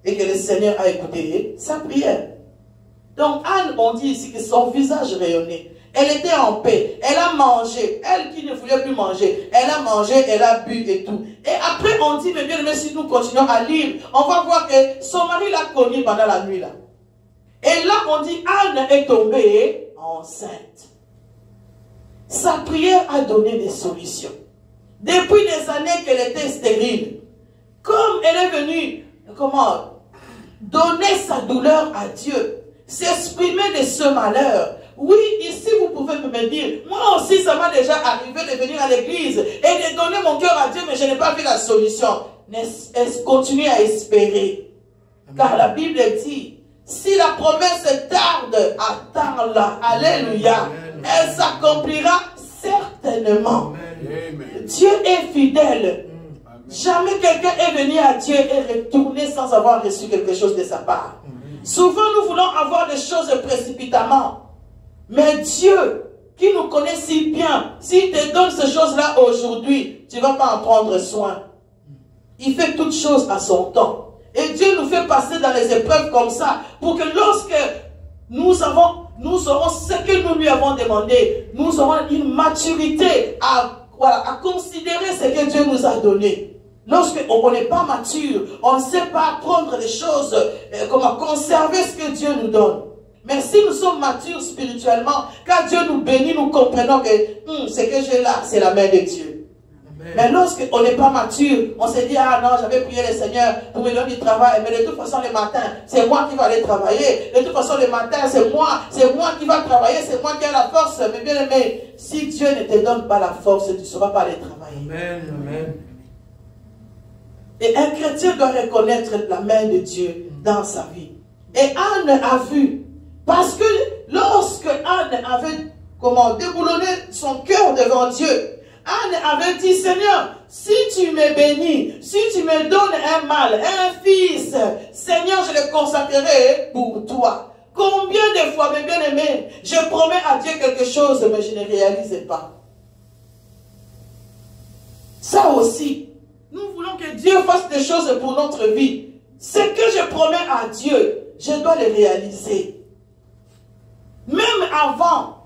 Et que le Seigneur a écouté sa prière. Donc Anne, on dit ici que son visage rayonnait. Elle était en paix. Elle a mangé. Elle qui ne voulait plus manger. Elle a mangé, elle a bu et tout. Et après, on dit, mais bien aimé, si nous continuons à lire, on va voir que son mari l'a connue pendant la nuit là. Et là, on dit, Anne est tombée enceinte. Sa prière a donné des solutions. Depuis des années qu'elle était stérile, comme elle est venue, donner sa douleur à Dieu, s'exprimer de ce malheur. Oui, ici vous pouvez me dire, moi aussi ça m'a déjà arrivé de venir à l'église et de donner mon cœur à Dieu, mais je n'ai pas vu la solution. Continuez à espérer. Car la Bible dit, si la promesse tarde, attends-la. Alléluia. Elle s'accomplira certainement. Amen. Dieu est fidèle. Jamais quelqu'un est venu à Dieu et retourné sans avoir reçu quelque chose de sa part. Souvent nous voulons avoir des choses précipitamment. Mais Dieu, qui nous connaît si bien, s'il te donne ces choses-là aujourd'hui, tu ne vas pas en prendre soin. Il fait toutes choses à son temps. Et Dieu nous fait passer dans les épreuves comme ça, pour que lorsque nous aurons ce que nous lui avons demandé, nous aurons une maturité à considérer ce que Dieu nous a donné. Lorsqu'on n'est pas mature, on ne sait pas prendre les choses, comment conserver ce que Dieu nous donne. Mais si nous sommes matures spirituellement, quand Dieu nous bénit, nous comprenons que ce que j'ai là, c'est la main de Dieu. Amen. Mais lorsqu'on n'est pas mature, on se dit, ah non, j'avais prié le Seigneur pour me donner du travail, mais de toute façon, le matin, c'est moi qui vais aller travailler. De toute façon, le matin, c'est moi qui vais travailler, c'est moi qui ai la force. Mais bien aimé, si Dieu ne te donne pas la force, tu ne sauras pas aller travailler. Amen. Amen. Et un chrétien doit reconnaître la main de Dieu dans sa vie. Et Anne a vu, parce que lorsque Anne avait déboulonné son cœur devant Dieu, Anne avait dit, Seigneur, si tu me bénis, si tu me donnes un mâle, un fils, Seigneur, je le consacrerai pour toi. Combien de fois, mes bien-aimés, je promets à Dieu quelque chose, mais je ne réalise pas. Ça aussi, nous voulons que Dieu fasse des choses pour notre vie. Ce que je promets à Dieu, je dois le réaliser. Même avant,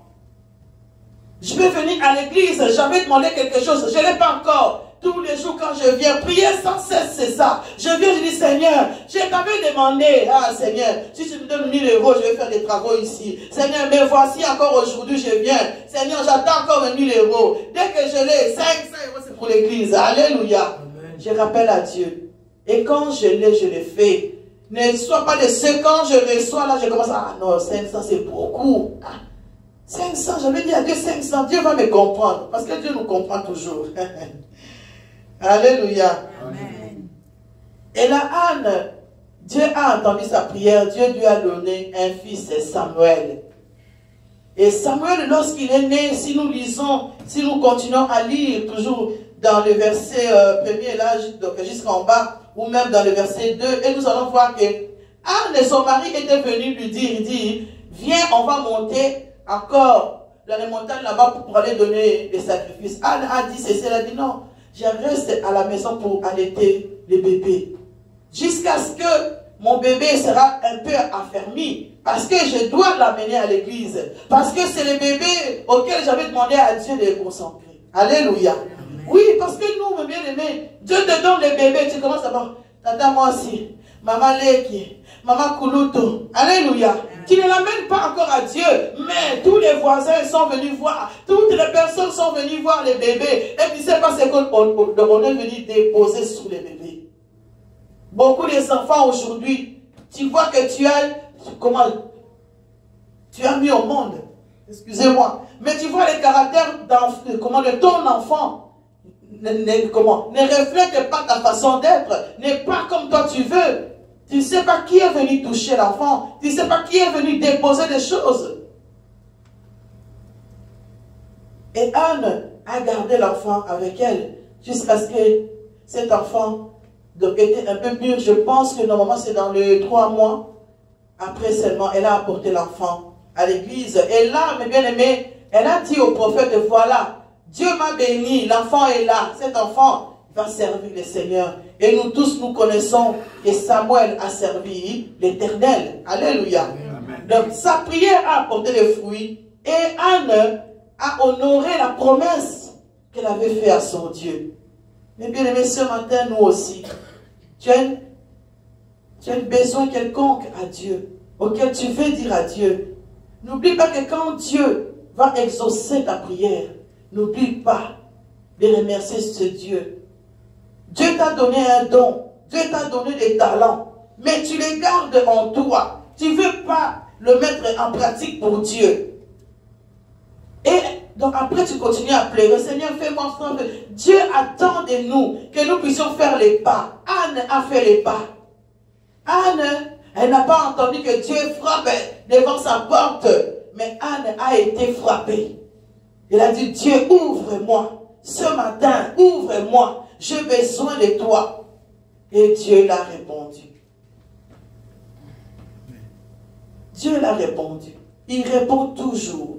je vais venir à l'église, j'avais demandé quelque chose, je ne l'ai pas encore. Tous les jours quand je viens, prier sans cesse, c'est ça. Je viens, je dis, Seigneur, je t'avais demandé, ah Seigneur, si tu me donnes 1000 euros, je vais faire des travaux ici. Seigneur, mais voici encore aujourd'hui, je viens. Seigneur, j'attends encore 1000 euros. Dès que je l'ai, 500 euros, c'est pour l'église. Alléluia. Amen. Je rappelle à Dieu. Et quand je l'ai, je le fais. Ne sois pas de ceux, quand je reçois, là, je commence à, ah non, 500, c'est beaucoup. Ah, 500, j'avais dit à Dieu 500, Dieu va me comprendre. Parce que Dieu nous comprend toujours. Alléluia. Amen. Et là, Anne, Dieu a entendu sa prière, Dieu lui a donné un fils, Samuel. Et Samuel, lorsqu'il est né, si nous lisons, si nous continuons à lire toujours dans le verset premier, là, jusqu'en bas, ou même dans le verset 2, et nous allons voir que Anne et son mari étaient venus lui dire, il dit, viens, on va monter encore dans les montagnes là-bas pour aller donner des sacrifices. Anne a dit ceci, elle a dit non, je reste à la maison pour allaiter le bébé. Jusqu'à ce que mon bébé sera un peu affermi. Parce que je dois l'amener à l'église. Parce que c'est le bébé auquel j'avais demandé à Dieu de le consacrer. Alléluia. Amen. Oui, parce que nous, mes bien-aimés, Dieu te donne le bébé. Tu commences à voir, tata moi aussi, maman Leki, maman Kuluto. Alléluia. Amen. Tu ne l'amènes pas encore à Dieu, mais tous les voisins sont venus voir, toutes les personnes sont venues voir les bébés. Et tu ne sais pas ce qu'on est venu déposer sur les bébés. Beaucoup des enfants aujourd'hui, tu vois que tu as mis au monde, excusez-moi, mais tu vois les caractères de ton enfant ne reflète pas ta façon d'être, n'est pas comme toi tu veux. Tu ne sais pas qui est venu toucher l'enfant, tu ne sais pas qui est venu déposer des choses. Et Anne a gardé l'enfant avec elle jusqu'à ce que cet enfant était un peu mûr. Je pense que normalement c'est dans les 3 mois. Après seulement, elle a apporté l'enfant à l'église. Et là, mes bien-aimés, elle a dit au prophète, voilà, Dieu m'a béni, l'enfant est là. Cet enfant va servir le Seigneur. Et nous tous, nous connaissons que Samuel a servi l'Éternel. Alléluia. Amen. Donc, sa prière a apporté des fruits. Et Anne a honoré la promesse qu'elle avait faite à son Dieu. Mais bien aimé, ce matin, nous aussi, tu as un besoin quelconque à Dieu, auquel tu veux dire à Dieu. N'oublie pas que quand Dieu va exaucer ta prière, n'oublie pas de remercier ce Dieu. Dieu t'a donné un don, Dieu t'a donné des talents, mais tu les gardes en toi. Tu ne veux pas le mettre en pratique pour Dieu. Et donc après tu continues à pleurer, Seigneur, fais-moi frère. Dieu attend de nous que nous puissions faire les pas. Anne a fait les pas. Anne, elle n'a pas entendu que Dieu frappe devant sa porte, mais Anne a été frappée. Elle a dit, Dieu, ouvre-moi. Ce matin, ouvre-moi. J'ai besoin de toi. Et Dieu l'a répondu. Dieu l'a répondu. Il répond toujours.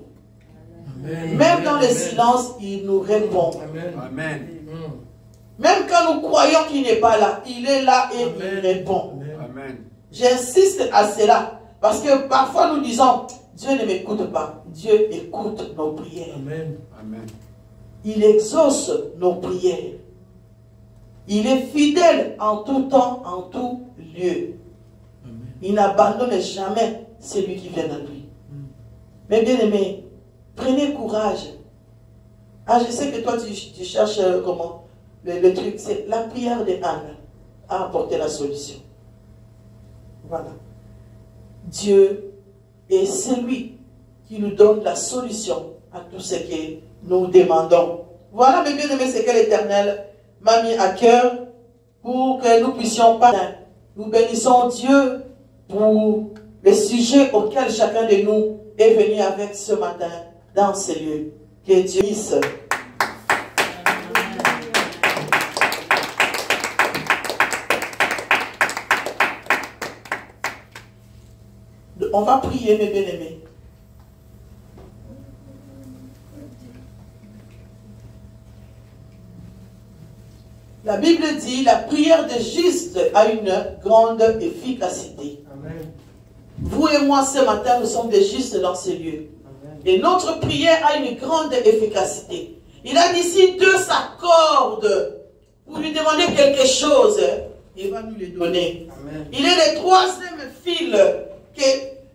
Amen. Même dans le silence, il nous répond. Amen. Même quand nous croyons qu'il n'est pas là, il est là et il répond. J'insiste à cela. Parce que parfois nous disons, Dieu ne m'écoute pas. Dieu écoute nos prières. Amen. Amen. Il exauce nos prières. Il est fidèle en tout temps, en tout lieu. Il n'abandonne jamais celui qui vient à lui. Mais bien aimé, prenez courage. Ah, je sais que toi tu cherches comment le truc, c'est la prière de Anne a apporté la solution. Voilà. Dieu est celui qui nous donne la solution à tout ce que nous demandons. Voilà, mes bien-aimés, c'est que l'Éternel m'a mis à cœur pour que nous puissions parler. Nous bénissons Dieu pour les sujets auxquels chacun de nous est venu avec ce matin dans ces lieux. Que Dieu bénisse. On va prier, mes bien-aimés. La Bible dit, la prière des justes a une grande efficacité. Amen. Vous et moi, ce matin, nous sommes des justes dans ces lieux. Amen. Et notre prière a une grande efficacité. Il a dit, si deux s'accordent pour lui demander quelque chose, il va nous le donner. Amen. Il est le troisième fil que,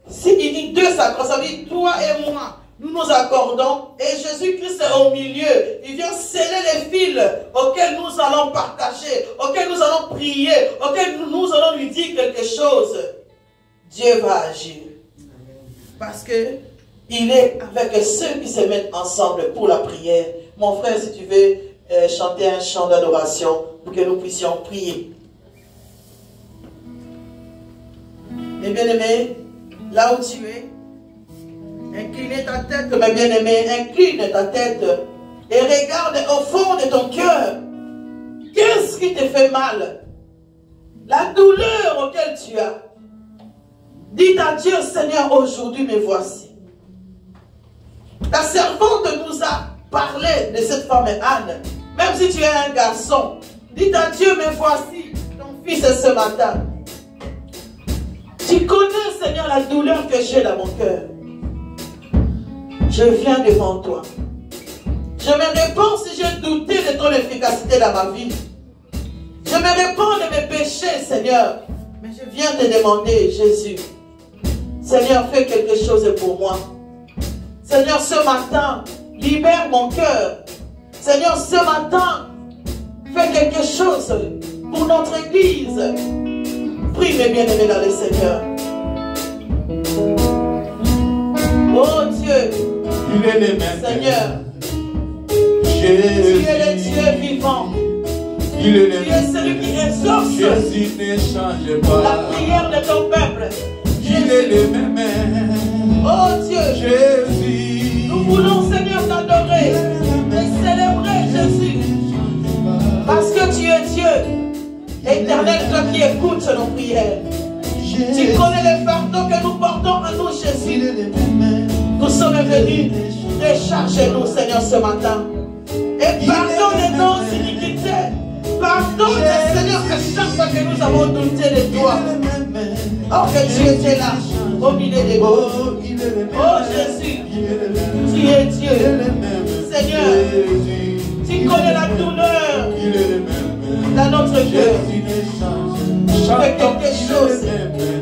s'il dit deux s'accordent, ça veut dire toi et moi. Nous nous accordons et Jésus-Christ est au milieu. Il vient sceller les fils auxquels nous allons partager, auxquels nous allons prier, auxquels nous allons lui dire quelque chose. Dieu va agir. Parce que il est avec ceux qui se mettent ensemble pour la prière. Mon frère, si tu veux chanter un chant d'adoration pour que nous puissions prier. Mes bien-aimés, là où tu es, incline ta tête, mes bien-aimés, incline ta tête et regarde au fond de ton cœur. Qu'est-ce qui te fait mal? La douleur auquel tu as. Dis à Dieu, Seigneur, aujourd'hui me voici. Ta servante nous a parlé de cette femme Anne. Même si tu es un garçon, dis à Dieu, me voici, ton fils ce matin. Tu connais, Seigneur, la douleur que j'ai dans mon cœur. Je viens devant toi. Je me réponds si j'ai douté de ton efficacité dans ma vie. Je me réponds de mes péchés, Seigneur. Mais je viens te demander, Jésus. Seigneur, fais quelque chose pour moi. Seigneur, ce matin, libère mon cœur. Seigneur, ce matin, fais quelque chose pour notre Église. Prie, mes bien-aimés dans le Seigneur. Oh Dieu, il est le même Seigneur, Jésus, tu es le Dieu vivant. il est le Tu es celui qui exauce Jésus ne change pas. la prière de ton peuple. Il est le même. Oh Dieu, Jésus, nous voulons, Seigneur, t'adorer et célébrer Jésus. Parce que tu es Dieu, éternel, toi qui écoutes nos prières. Tu connais les fardeaux que nous portons en nous, Jésus. Nous sommes venus, décharge-nous, Seigneur, ce matin. Et pardonne nos iniquités. Pardonne, Seigneur, à chaque fois que nous avons douté de toi. Oh, que tu étais là, au milieu des mots. Oh, Jésus, tu es Dieu. Seigneur, tu connais la douleur dans notre cœur. Fais quelque chose.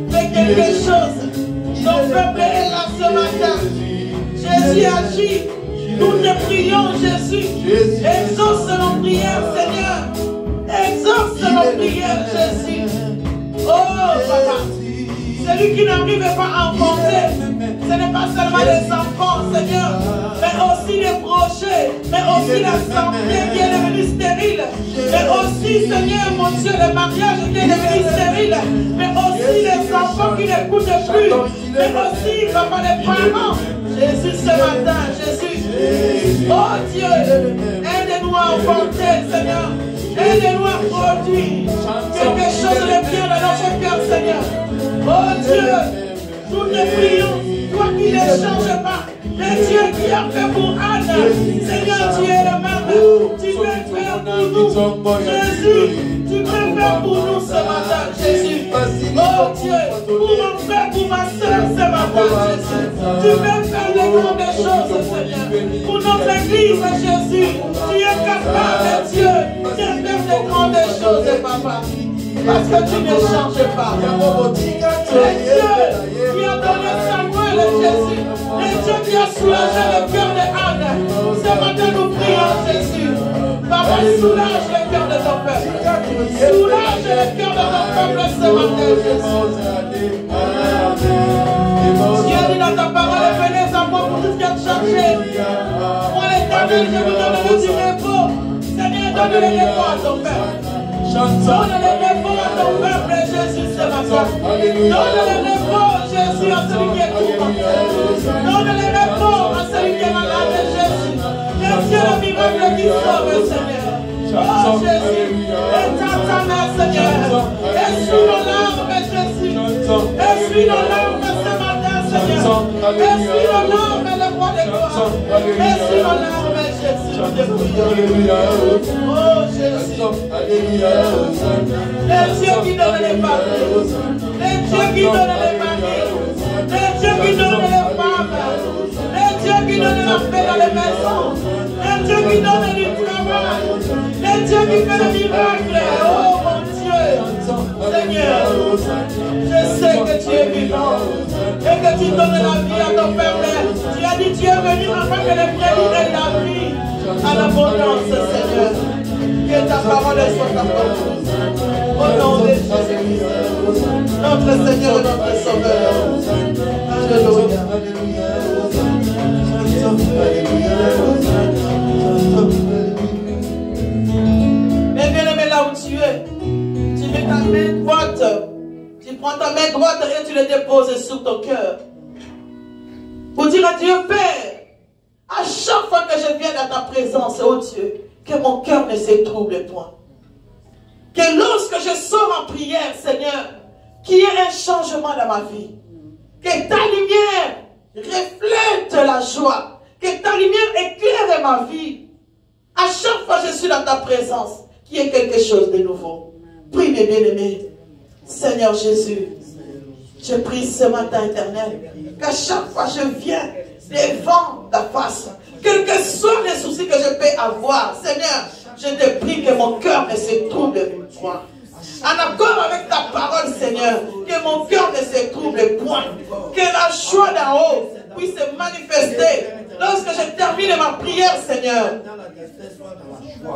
Fais quelque chose. Ton peuple est là ce matin. Jésus agit. Nous te prions, Jésus. Exauce nos prières, Seigneur. Exauce nos prières, Jésus. Oh, Papa. Celui qui n'arrive pas à enfanter, ce n'est pas seulement les enfants, Seigneur, mais aussi les projets, mais aussi la santé qui est devenue stérile, mais aussi, Seigneur, mon Dieu, le mariage qui est devenu stérile, mais aussi les enfants qui n'écoutent plus, mais aussi, Papa, les parents. Jésus, ce matin, Jésus. Oh Dieu, aide-nous à enfanter, Seigneur. Aide-nous à produire quelque chose de bien dans notre cœur, Seigneur. Oh Dieu, nous te prions, toi qui ne changes pas, le Dieu qui a fait pour Anne, Seigneur, tu es le même, tu peux faire pour nous, Jésus, tu peux faire pour nous ce matin, Jésus. Oh Dieu, pour mon frère, pour ma soeur ce matin, Jésus, tu peux faire de grandes choses, Seigneur. Pour notre Église, Jésus, tu es capable, Dieu, de faire de grandes choses. papa. Parce que tu ne changes pas. Le Dieu qui a donné Samuel et Jésus. Le Dieu qui a soulagé le cœur de Anne. Ce matin nous prions Jésus. Papa, soulage le cœur de ton peuple. Soulage le cœur de ton peuple ce matin, Jésus. Dieu dit dans ta parole, venez à moi pour tout ce qui a changé. Moi, l'Éternel, je vous donnerai du repos. Seigneur, donne le repos à ton peuple. Donne le repos à ton peuple, Jésus, ce matin. Donne le repos, Jésus, à celui qui est tourmenté. Donne le repos à celui qui est malade, Jésus. Le Dieu le miracle qui sauve, Seigneur. Oh, Jésus, éteins ta main, Seigneur. Essuie nos larmes, Jésus. Essuie nos larmes ce matin, Seigneur. Essuie nos larmes, le roi des gloires. Essuie nos larmes, Jésus. Oh, Jésus. Le Dieu qui donne les papiers. Le Dieu qui donne les maris. Le Dieu qui donne les femmes. Le Dieu qui donne la paix dans les maisons. Le Dieu qui donne du travail. Le Dieu qui fait le miracle. Oh mon Dieu. Seigneur, je sais que tu es vivant. Et que tu donnes la vie à ton peuple. Tu as dit tu es venu afin que les brebis aient la vie à l'abondance, Seigneur. Que ta parole soit accordée. Au nom de Jésus-Christ, notre Seigneur et notre Sauveur. Alléluia. Mais bien-aimé, là où tu es, tu mets ta main droite, tu prends ta main droite et tu le déposes sur ton cœur. Pour dire à Dieu, Père, à chaque fois que je viens dans ta présence, oh Dieu, que mon cœur ne se trouble point. Que lorsque je sors en prière, Seigneur, qu'il y ait un changement dans ma vie. Que ta lumière reflète la joie. Que ta lumière éclaire ma vie. À chaque fois que je suis dans ta présence, qu'il y ait quelque chose de nouveau. Prie mes bien-aimés. Seigneur Jésus, je prie ce matin, éternel, qu'à chaque fois je viens devant ta face, quels que soient les soucis que je peux avoir, Seigneur, je te prie que mon cœur ne se trouble point. En accord avec ta parole, Seigneur, que mon cœur ne se trouble point. Que la joie d'en haut puisse se manifester lorsque je termine ma prière, Seigneur.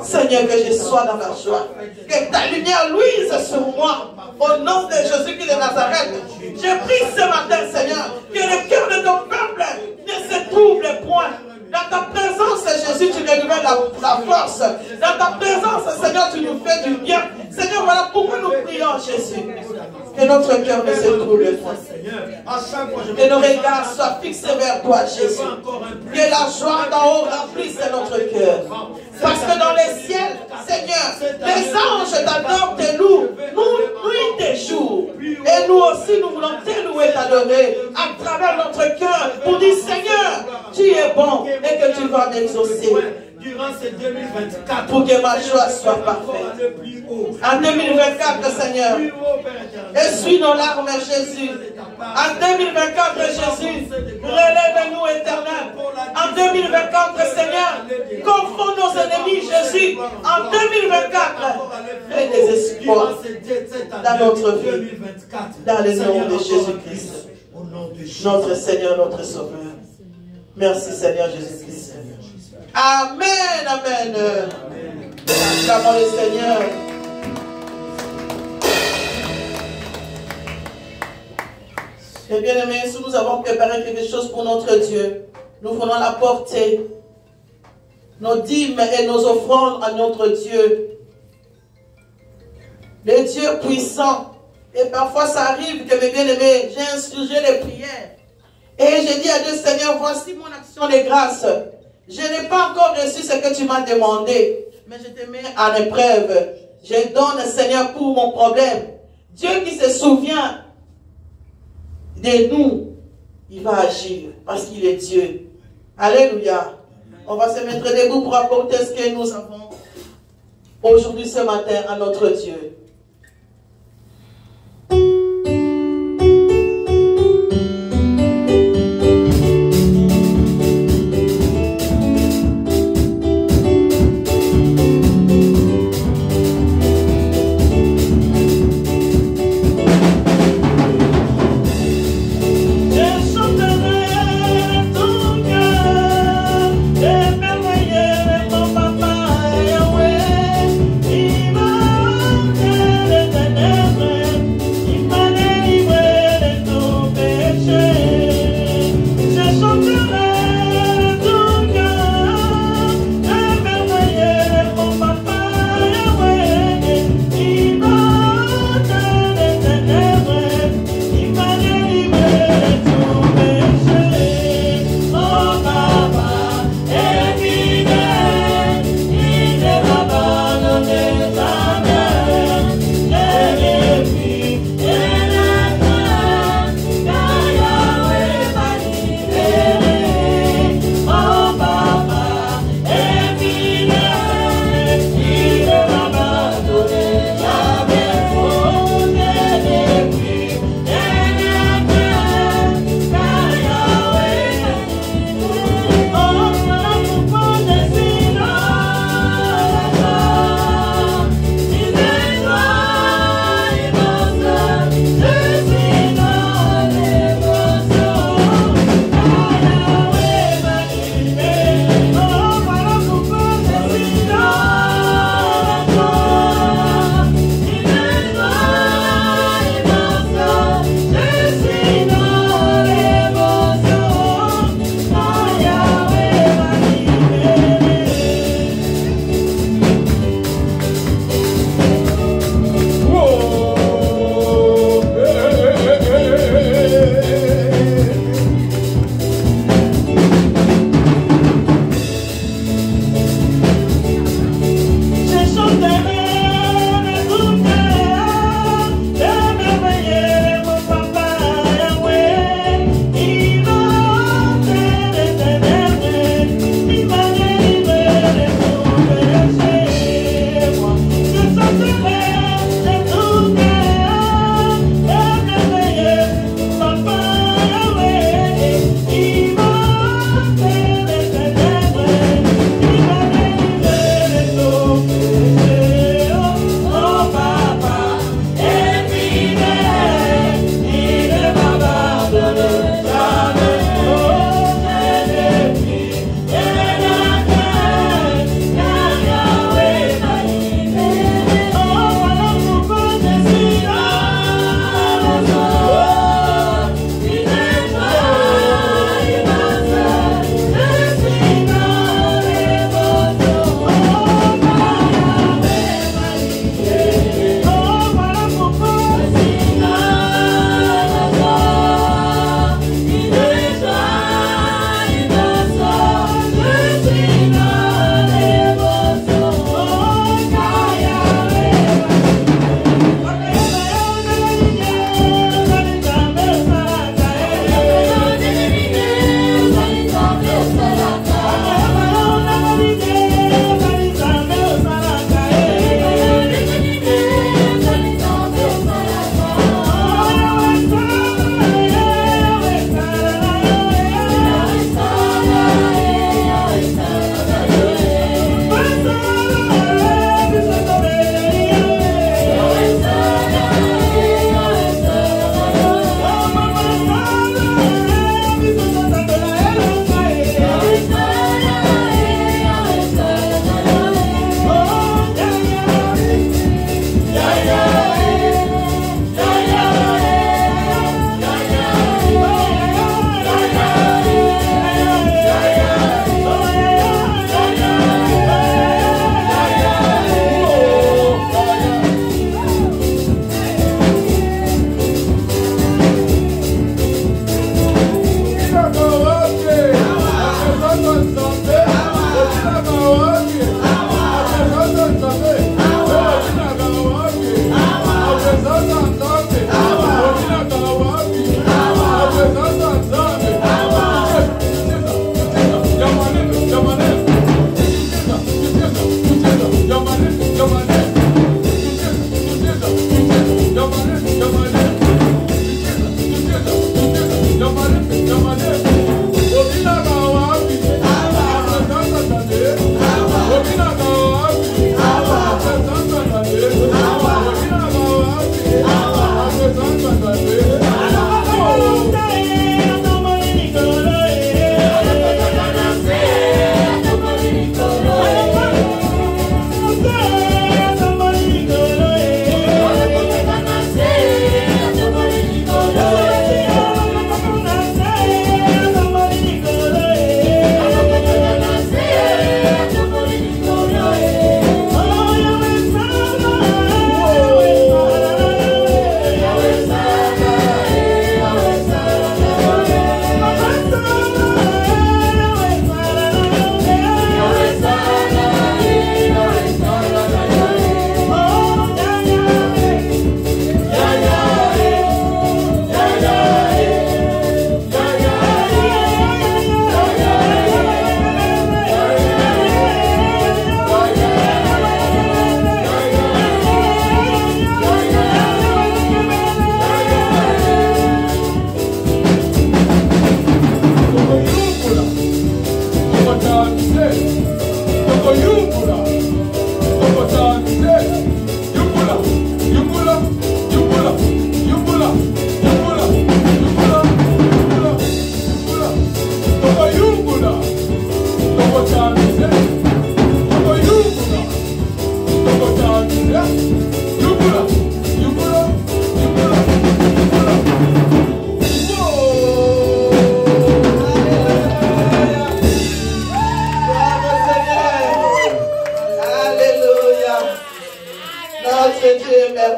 Seigneur, que je sois dans la joie. Que ta lumière luise sur moi. Au nom de Jésus-Christ de Nazareth. Je prie ce matin, Seigneur, que le cœur de ton peuple ne se trouble point. Dans ta présence, Jésus, tu renouvelles la force. Dans ta présence, Seigneur, tu nous fais du bien. Seigneur, voilà pourquoi nous prions, Jésus. Que notre cœur ne se trouble point. Que nos regards soient fixés vers toi, Jésus. Que la joie d'en haut remplisse notre cœur. Parce que dans les ciels, Seigneur, les anges t'adorent, te louent, nuit et jour. Et nous aussi, nous voulons te louer, t'adorer à travers notre cœur pour dire, Seigneur, tu es bon et que tu vas m'exaucer. Durant ces 2024, pour que ma joie soit parfaite. En 2024, Seigneur, essuie nos larmes, Jésus. En 2024, Jésus, relève-nous, éternel. En 2024, Seigneur, confond nos ennemis, Jésus. En 2024, fais des espoirs dans notre vie. Dans le nom de Jésus-Christ, notre Seigneur, notre Sauveur. Merci, Seigneur Jésus-Christ. Amen, amen. Acclamons le Seigneur. Et bien aimés, si nous avons préparé quelque chose pour notre Dieu, nous voulons l'apporter. Nos dîmes et nos offrandes à notre Dieu. Le Dieu puissant. Et parfois ça arrive que mes bien-aimés, j'ai insurgé les prières. Et j'ai dit à Dieu, Seigneur, voici mon action de grâce. Je n'ai pas encore reçu ce que tu m'as demandé, mais je te mets en épreuve. Je donne, Seigneur, pour mon problème. Dieu qui se souvient de nous, il va agir parce qu'il est Dieu. Alléluia. On va se mettre debout pour apporter ce que nous avons aujourd'hui, ce matin, à notre Dieu.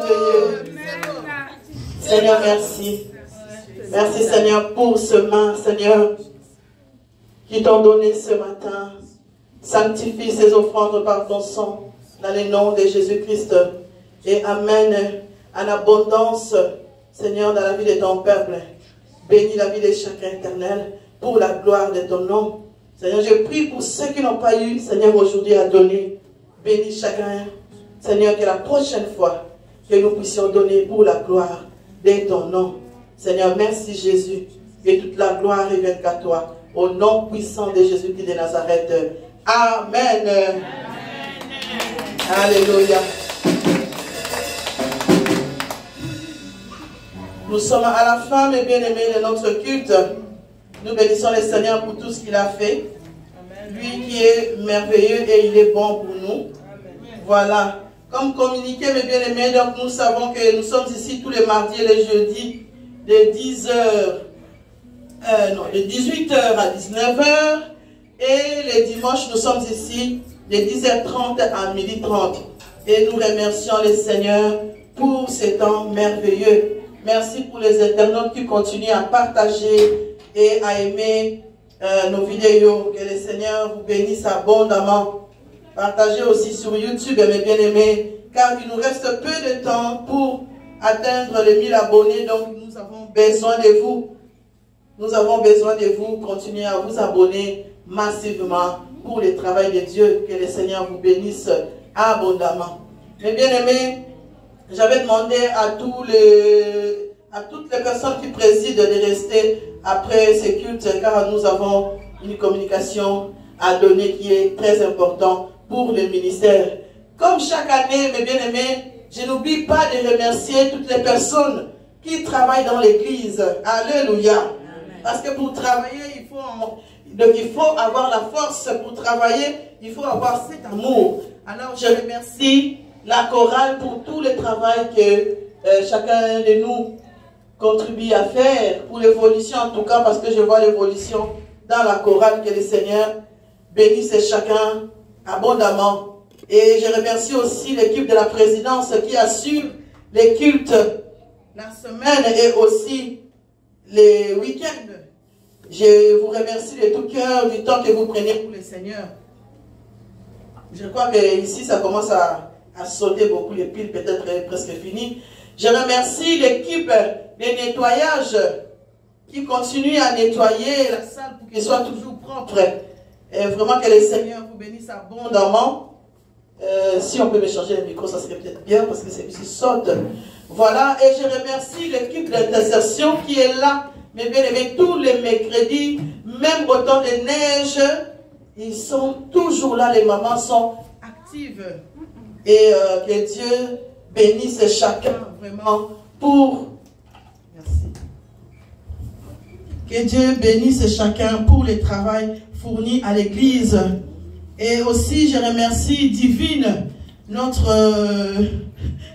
merveilleux. Seigneur, merci. Merci, Seigneur, pour ce main, Seigneur, qui t'ont donné ce matin. Sanctifie ces offrandes par ton sang, dans le nom de Jésus-Christ. Et amène en abondance, Seigneur, dans la vie de ton peuple. Bénis la vie de chacun, éternel, pour la gloire de ton nom. Seigneur, je prie pour ceux qui n'ont pas eu, Seigneur, aujourd'hui à donner. Bénis chacun. Seigneur, que la prochaine fois, que nous puissions donner pour la gloire de ton nom. Seigneur, merci Jésus. Que toute la gloire revienne qu'à toi. Au nom puissant de Jésus-Christ de Nazareth. Amen. Amen. Alléluia. Nous sommes à la fin, mes bien-aimés, de notre culte. Nous bénissons le Seigneur pour tout ce qu'il a fait. Lui qui est merveilleux et il est bon pour nous. Voilà. Comme communiqué, mes bien-aimés, donc nous savons que nous sommes ici tous les mardis et les jeudis de 18h à 19h. Et les dimanches, nous sommes ici de 10h30 à 12h30. Et nous remercions le Seigneur pour ces temps merveilleux. Merci pour les internautes qui continuent à partager et à aimer nos vidéos. Que le Seigneur vous bénisse abondamment. Partagez aussi sur YouTube, mes bien-aimés, car il nous reste peu de temps pour atteindre les 1000 abonnés. Donc, nous avons besoin de vous. Nous avons besoin de vous. Continuez à vous abonner massivement pour le travail de Dieu. Que le Seigneur vous bénisse abondamment. Mes bien-aimés, j'avais demandé à toutes les personnes qui président de rester après ces cultes, car nous avons une communication à donner qui est très importante pour le ministère. Comme chaque année, mes bien-aimés, je n'oublie pas de remercier toutes les personnes qui travaillent dans l'église. Alléluia. Parce que pour travailler, il faut avoir la force. Pour travailler, il faut avoir cet amour. Alors, je remercie la chorale pour tout le travail que chacun de nous contribue à faire. Pour l'évolution, en tout cas, parce que je vois l'évolution dans la chorale. Que le Seigneur bénisse chacun abondamment. Et je remercie aussi l'équipe de la présidence qui assure les cultes la semaine et aussi les week-ends. Je vous remercie de tout cœur du temps que vous prenez pour le Seigneur. Je crois que ici ça commence à sauter beaucoup, les piles peut-être presque finies. Je remercie l'équipe de nettoyage qui continue à nettoyer la salle pour qu'elle soit toujours propre. Et vraiment que le Seigneur vous bénisse abondamment. Si on peut me changer le micro, ça serait peut-être bien parce que c'est ici saute. Voilà, et je remercie l'équipe d'intercession qui est là, mes bien-aimés, tous les mercredis, même au temps de neige, ils sont toujours là, les mamans sont actives. Et que Dieu bénisse chacun vraiment pour... Merci. Que Dieu bénisse chacun pour le travail fourni à l'église. Et aussi, je remercie Divine, notre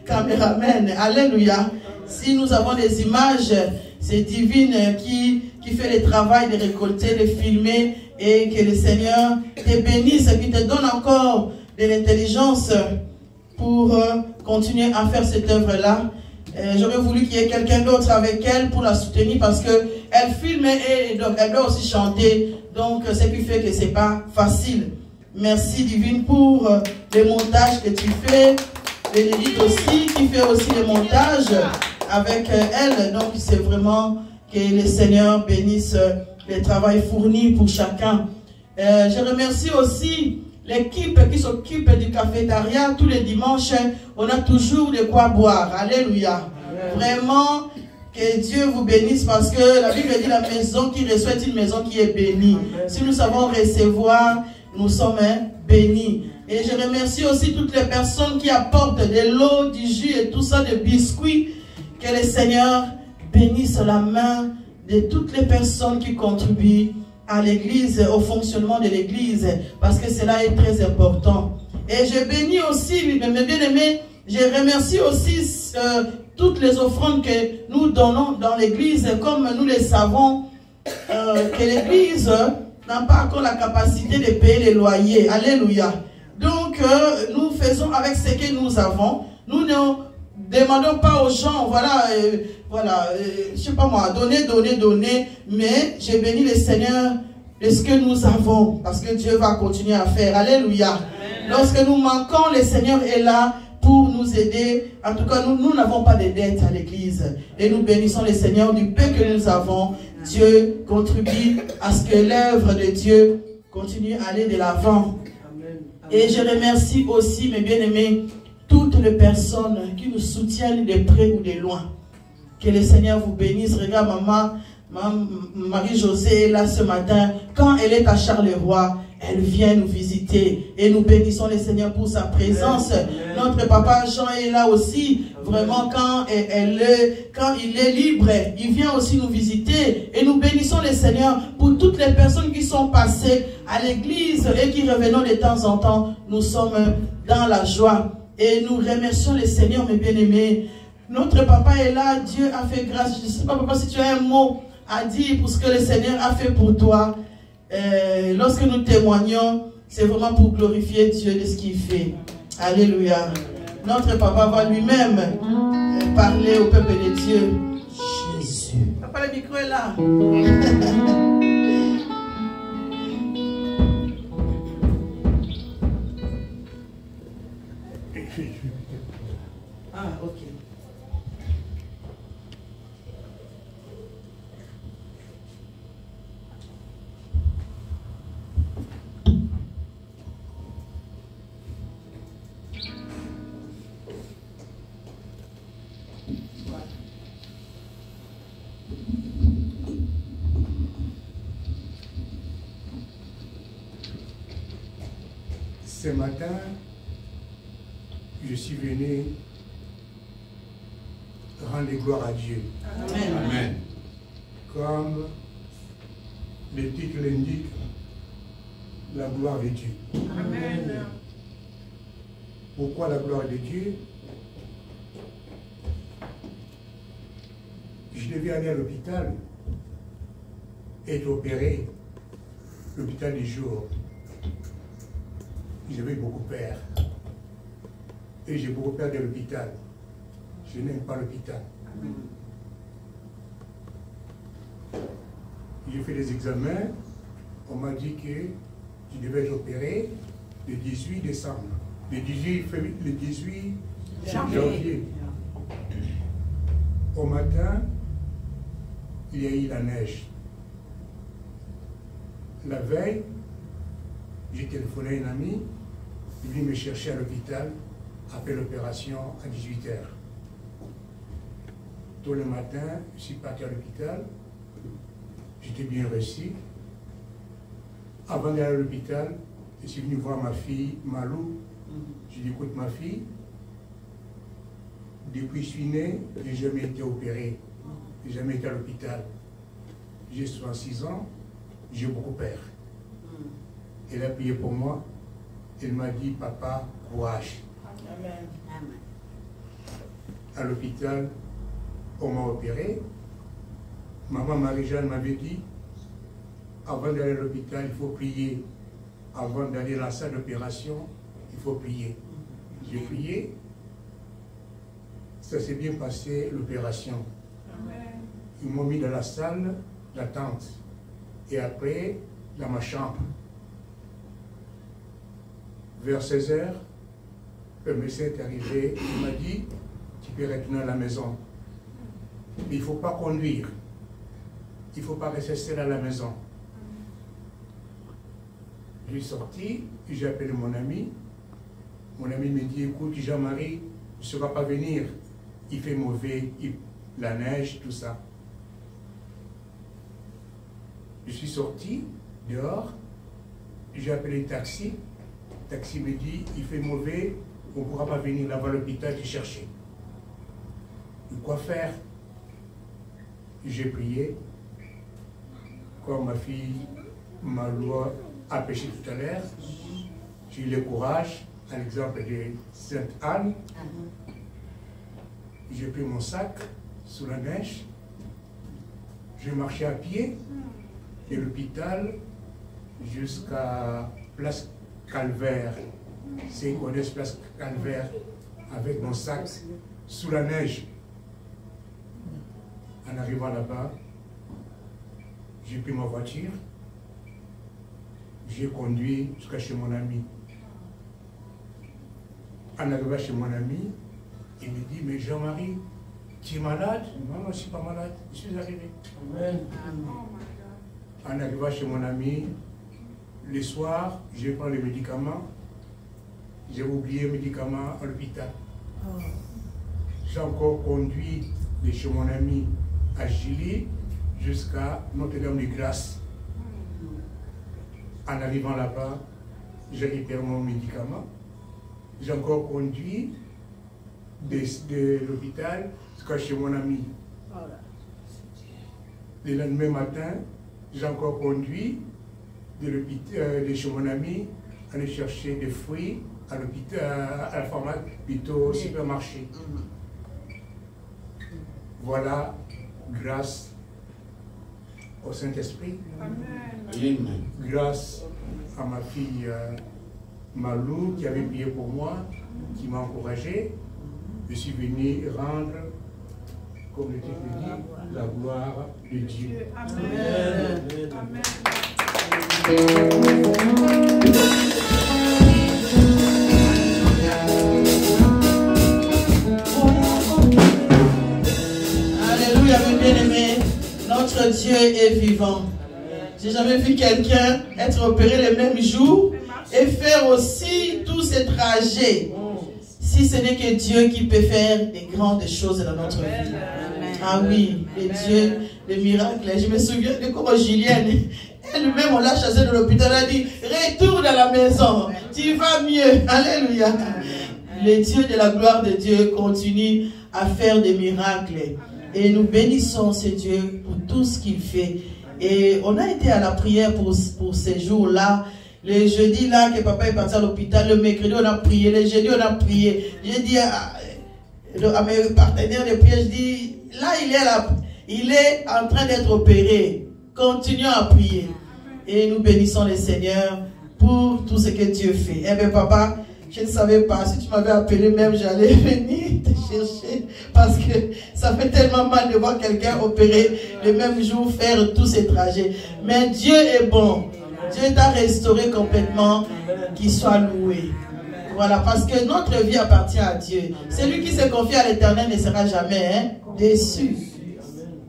caméraman. Alléluia. Si nous avons des images, c'est Divine qui fait le travail de récolter, de filmer, et que le Seigneur te bénisse, qui te donne encore de l'intelligence pour continuer à faire cette œuvre-là. J'aurais voulu qu'il y ait quelqu'un d'autre avec elle pour la soutenir parce qu'elle filme et donc elle doit aussi chanter. Donc, ce qui fait que ce n'est pas facile. Merci Divine pour le montage que tu fais. Bénédicte aussi, qui fait aussi le montage avec elle. Donc, c'est vraiment que le Seigneur bénisse le travail fourni pour chacun. Je remercie aussi l'équipe qui s'occupe du cafétéria. Tous les dimanches, on a toujours de quoi boire. Alléluia. Amen. Vraiment, que Dieu vous bénisse parce que la Bible dit la maison qui reçoit est une maison qui est bénie. Amen. Si nous savons recevoir, nous sommes bénis. Et je remercie aussi toutes les personnes qui apportent de l'eau, du jus et tout ça, des biscuits. Que le Seigneur bénisse la main de toutes les personnes qui contribuent à l'église, au fonctionnement de l'église, parce que cela est très important. Et je bénis aussi, mes bien-aimés, je remercie aussi toutes les offrandes que nous donnons dans l'église, comme nous le savons, que l'église n'a pas encore la capacité de payer les loyers. Alléluia. Donc, nous faisons avec ce que nous avons. Nous ne demandons pas aux gens, voilà, je sais pas moi, donner, mais j'ai béni le Seigneur de ce que nous avons, parce que Dieu va continuer à faire. Alléluia. Lorsque nous manquons, le Seigneur est là pour nous aider. En tout cas, nous n'avons pas de dettes à l'église. Et nous bénissons le Seigneur du peu que nous avons. Dieu contribue à ce que l'œuvre de Dieu continue à aller de l'avant. Et je remercie aussi, mes bien-aimés, toutes les personnes qui nous soutiennent de près ou de loin. Que le Seigneur vous bénisse. Regarde, Marie-Josée est là ce matin. Quand elle est à Charleroi, elle vient nous visiter. Et nous bénissons le Seigneur pour sa présence. Notre papa Jean est là aussi. Vraiment, quand il est libre, il vient aussi nous visiter. Et nous bénissons le Seigneur pour toutes les personnes qui sont passées à l'église et qui revenons de temps en temps. Nous sommes dans la joie. Et nous remercions le Seigneur, mes bien-aimés. Notre papa est là. Dieu a fait grâce. Je ne sais pas, papa, si tu as un mot à dire pour ce que le Seigneur a fait pour toi. Lorsque nous témoignons, c'est vraiment pour glorifier Dieu de ce qu'il fait. Alléluia. Notre papa va lui-même parler au peuple de Dieu. Jésus. Papa, le micro est là. Ah, ok. Ce matin, je suis venu rendre gloire à Dieu. Amen. Amen. Comme le titre l'indique, la gloire de Dieu. Amen. Pourquoi la gloire de Dieu? Je devais aller à l'hôpital, être opéré, l'hôpital du jour. J'avais beaucoup peur. Et j'ai beaucoup peur de l'hôpital. Je n'aime pas l'hôpital. J'ai fait des examens. On m'a dit que je devais être opéré le 18 décembre. Le 18 janvier. Au matin, il y a eu la neige. La veille, j'ai téléphoné à un ami. Il est venu me chercher à l'hôpital après l'opération à 18 h. Tôt le matin, je suis parti à l'hôpital. J'étais bien reçu. Avant d'aller à l'hôpital, je suis venu voir ma fille, Malou. J'ai dit, écoute ma fille, depuis que je suis né, je n'ai jamais été opéré. Je n'ai jamais été à l'hôpital. J'ai 66 ans, j'ai beaucoup peur. Elle a prié pour moi. Elle m'a dit, papa, courage. Amen. À l'hôpital, on m'a opéré. Maman Marie-Jeanne m'avait dit, avant d'aller à l'hôpital, il faut prier. Avant d'aller à la salle d'opération, il faut prier. J'ai prié. Ça s'est bien passé, l'opération. Ils m'ont mis dans la salle d'attente. Et après, dans ma chambre. Vers 16 h, le médecin est arrivé, il m'a dit, tu peux retourner à la maison. Mais il ne faut pas conduire. Il ne faut pas rester seul à la maison. Je suis sorti, j'ai appelé mon ami. Mon ami me dit, écoute Jean-Marie, ne sera pas venir. Il fait mauvais, la neige, tout ça. Je suis sorti dehors, j'ai appelé le taxi. Le taxi me dit, il fait mauvais, on ne pourra pas venir là-bas à l'hôpital te chercher. Et quoi faire? J'ai prié, comme ma fille Malou a péché tout à l'heure. J'ai eu le courage, à l'exemple de Sainte Anne. J'ai pris mon sac sous la neige. J'ai marché à pied de l'hôpital jusqu'à Place Calvaire. C'est une connaisse Place Calvaire avec mon sac sous la neige. En arrivant là-bas, j'ai pris ma voiture, j'ai conduit jusqu'à chez mon ami. En arrivant chez mon ami, il me dit, mais Jean-Marie, tu es malade? Non, non, je ne suis pas malade, je suis arrivé. Amen. En arrivant chez mon ami, le soir, je prends les médicaments. J'ai oublié les médicaments à l'hôpital. J'ai encore conduit de chez mon ami à Gilly jusqu'à Notre-Dame-de-Grâce. En arrivant là-bas, j'ai récupéré mon médicament. J'ai encore conduit de l'hôpital jusqu'à chez mon ami. Le lendemain matin, j'ai encore conduit de chez mon ami aller chercher des fruits à l'hôpital, à la pharmacie, plutôt au supermarché. Voilà, grâce au Saint-Esprit, grâce à ma fille Malou qui avait prié pour moi, qui m'a encouragé, je suis venu rendre, comme le titre dit, la gloire de Dieu. Amen. Amen. Alléluia, mes bien-aimés, notre Dieu est vivant. J'ai jamais vu quelqu'un être opéré le même jour et faire aussi tous ces trajets. Si ce n'est que Dieu qui peut faire des grandes choses dans notre vie. Ah oui, les dieux, les miracles. Je me souviens de comment Julienne, elle-même, on l'a chassée de l'hôpital, elle a dit, retourne à la maison, tu vas mieux. Alléluia. Le Dieu de la gloire de Dieu continue à faire des miracles. Et nous bénissons ce Dieu pour tout ce qu'il fait. Et on a été à la prière pour ces jours-là. Le jeudi là que papa est parti à l'hôpital, le mercredi on a prié, le jeudi on a prié. J'ai dit à mes partenaires de prière, je dis, là il est en train d'être opéré. Continuons à prier. Et nous bénissons le Seigneur pour tout ce que Dieu fait. Eh bien papa, je ne savais pas, si tu m'avais appelé même, j'allais venir te chercher. Parce que ça fait tellement mal de voir quelqu'un opérer le même jour, faire tous ces trajets. Mais Dieu est bon. Dieu t'a restauré complètement, qu'il soit loué. Voilà, parce que notre vie appartient à Dieu. Celui qui se confie à l'Éternel ne sera jamais déçu.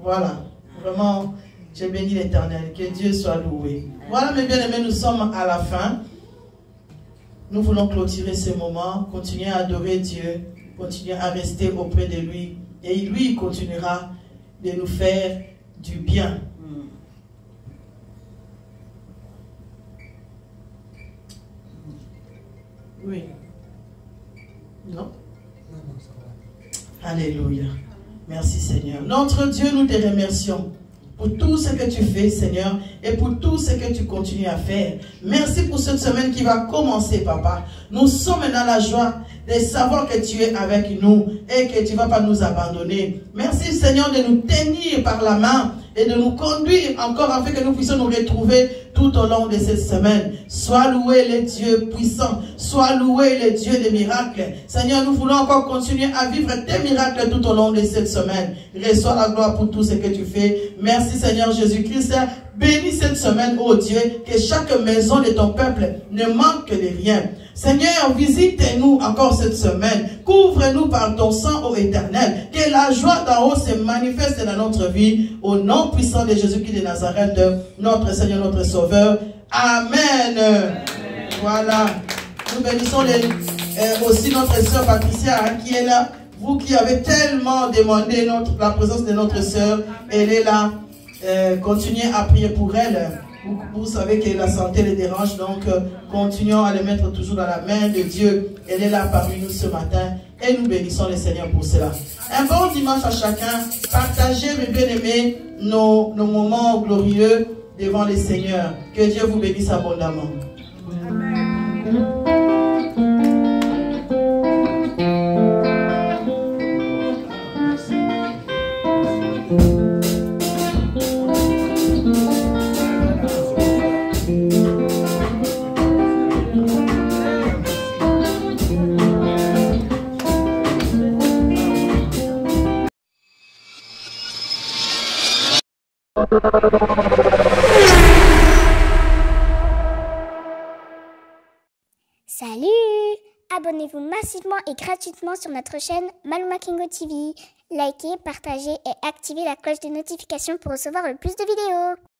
Voilà, vraiment, j'ai béni l'Éternel, que Dieu soit loué. Voilà mes bien-aimés, nous sommes à la fin. Nous voulons clôturer ce moment, continuer à adorer Dieu, continuer à rester auprès de lui. Et lui, il continuera de nous faire du bien. Oui. Non? Alléluia. Merci Seigneur. Notre Dieu, nous te remercions pour tout ce que tu fais, Seigneur, et pour tout ce que tu continues à faire. Merci pour cette semaine qui va commencer, Papa. Nous sommes dans la joie de savoir que tu es avec nous et que tu ne vas pas nous abandonner. Merci, Seigneur, de nous tenir par la main et de nous conduire encore afin que nous puissions nous retrouver tout au long de cette semaine. Sois loué le Dieu puissant, sois loué le Dieu des miracles. Seigneur, nous voulons encore continuer à vivre tes miracles tout au long de cette semaine. Reçois la gloire pour tout ce que tu fais. Merci Seigneur Jésus-Christ. Bénis cette semaine, ô Dieu, que chaque maison de ton peuple ne manque de rien. Seigneur, visite-nous encore cette semaine. Couvre-nous par ton sang, ô Éternel. Que la joie d'en haut se manifeste dans notre vie. Au nom puissant de Jésus-Christ de Nazareth, notre Seigneur, notre Sauveur. Amen. Amen. Voilà. Nous bénissons aussi notre sœur Patricia qui est là. Vous qui avez tellement demandé la présence de notre sœur, elle est là. Continuez à prier pour elle. Vous savez que la santé les dérange, donc continuons à les mettre toujours dans la main de Dieu. Elle est là parmi nous ce matin et nous bénissons le Seigneur pour cela. Un bon dimanche à chacun. Partagez, mes bien-aimés, nos moments glorieux devant le Seigneur. Que Dieu vous bénisse abondamment. Amen. Salut! Abonnez-vous massivement et gratuitement sur notre chaîne Maluma Kingo TV. Likez, partagez et activez la cloche de notification pour recevoir le plus de vidéos.